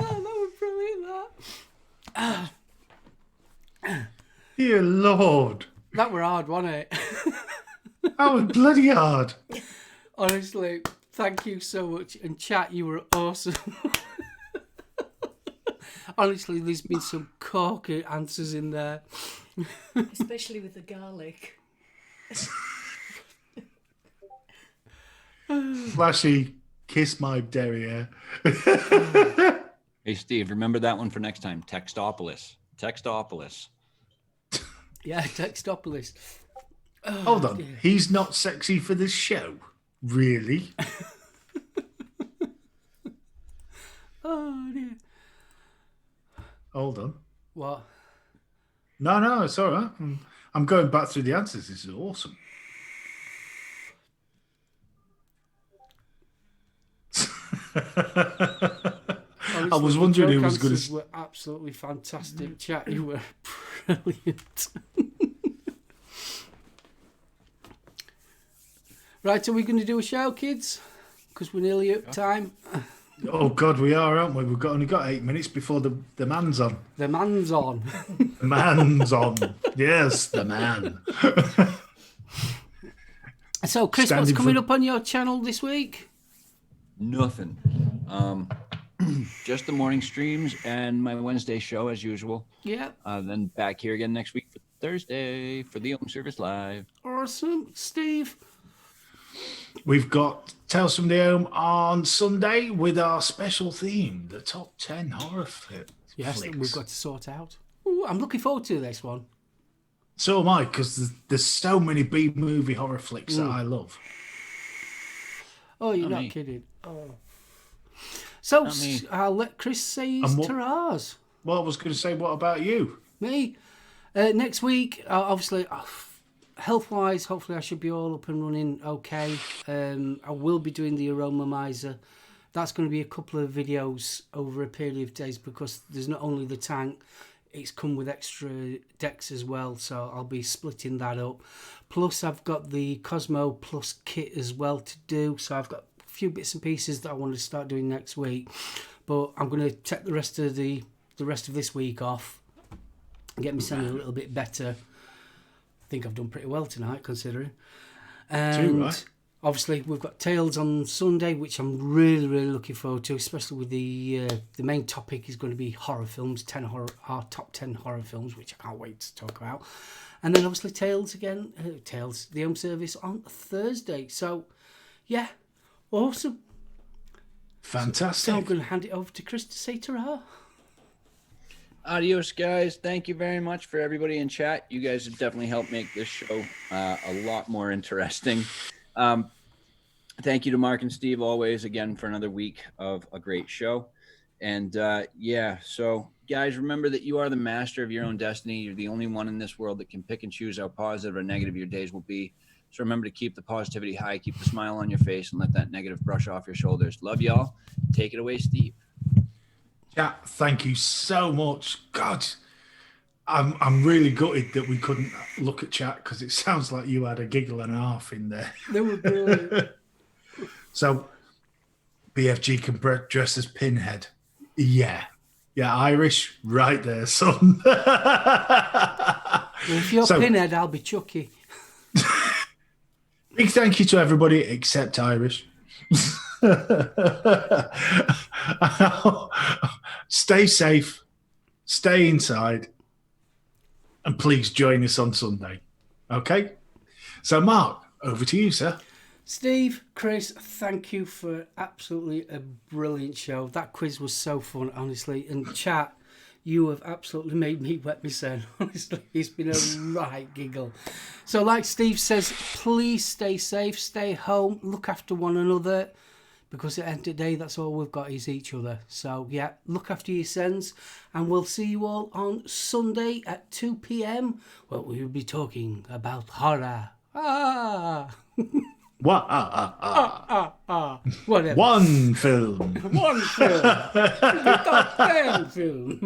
Oh, that was brilliant, that. Dear Lord. That were hard, wasn't it? That was bloody hard. Honestly, thank you so much. And chat, you were awesome. Honestly, there's been some corky answers in there. Especially with the garlic. Flashy, kiss my derriere. Hey, Steve, remember that one for next time. Textopolis. Textopolis. Yeah, Textopolis. Oh, Hold on. dear. He's not sexy for this show? Really? Oh, dear. Hold on. What? No, it's all right. I'm going back through the answers. This is awesome. Honestly, I was the wondering who joke was going answers to. were absolutely fantastic. Chat, you were brilliant. Right, are we going to do a show, kids? Because we're nearly at time. Oh God, we are, aren't we? We've only got 8 minutes before the man's on. The man's on. The man's on. Yes, the man. So, Chris, Standing what's coming for- up on your channel this week? Nothing. Just the morning streams and my Wednesday show as usual. Yeah, Then back here again next week for Thursday for the Ohm Service Live. awesome. Steve? We've got Tales from the Home on Sunday with our special theme, the top 10 horror flicks. Yes, that we've got to sort out. Ooh, I'm looking forward to this one. So am I, because there's so many B-movie horror flicks that I love. Oh, you're Not not me. kidding. Oh. So, Not me. I'll let Chris say his And what- ta-ra's. Well, I was going to say, what about you? Me? Next week, obviously, health-wise, hopefully I should be all up and running okay. I will be doing the aroma miser. That's going to be a couple of videos over a period of days because there's not only the tank, it's come with extra decks as well, so I'll be splitting that up. Plus, I've got the Cosmo Plus kit as well to do, so I've got a few bits and pieces that I want to start doing next week. But I'm going to take the rest of this week off and get me sounding a little bit better. I think I've done pretty well tonight, considering. And right. obviously, we've got Tales on Sunday, which I'm really, really looking forward to, especially with the main topic is going to be horror films, our top 10 horror films, which I can't wait to talk about. And then obviously Tales again, the Ohm Service on Thursday. So, yeah, awesome. Fantastic. So I'm going to hand it over to Chris to say ta-ra. Adios, guys. Thank you very much for everybody in chat. You guys have definitely helped make this show a lot more interesting. Thank you to Mark and Steve always again for another week of a great show. And yeah, so guys, remember that you are the master of your own destiny. You're the only one in this world that can pick and choose how positive or negative your days will be. So remember to keep the positivity high, keep the smile on your face, and let that negative brush off your shoulders. Love y'all. Take it away, Steve. Chat, thank you so much. God, I'm really gutted that we couldn't look at chat because it sounds like you had a giggle and a half in there. They were brilliant. So, BFG can dress as Pinhead. Yeah, Irish, right there, son. Well, if you're So- Pinhead, I'll be Chucky. Big thank you to everybody except Irish. Stay safe, stay inside, and please join us on Sunday. Okay? So, Mark, over to you, sir. Steve, Chris, thank you for absolutely a brilliant show. That quiz was so fun, honestly. And chat, you have absolutely made me wet myself. Honestly, it's been a right giggle. So like Steve says, please stay safe, stay home, look after one another. Because at the end of the day, that's all we've got is each other. So yeah, look after yourselves. And we'll see you all on Sunday at 2 p.m. Well, we'll be talking about horror. What? Whatever. One film. One film. The top 10 film.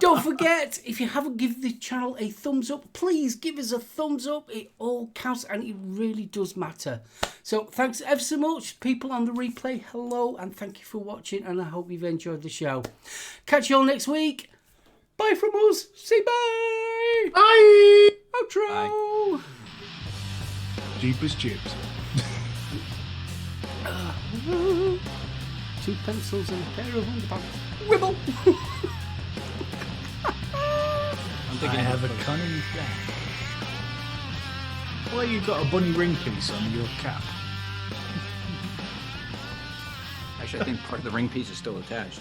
Don't forget, if you haven't given the channel a thumbs up, please give us a thumbs up. It all counts and it really does matter. So thanks ever so much. People on the replay, hello and thank you for watching and I hope you've enjoyed the show. Catch you all next week. Bye from us. Say bye. Bye. Outro. Jeepers chips. 2 pencils and a pair of underpants. Wibble. I'm I thinking have a cunning plan. Why you got a bunny ring piece on your cap? Actually, I think part of the ring piece is still attached.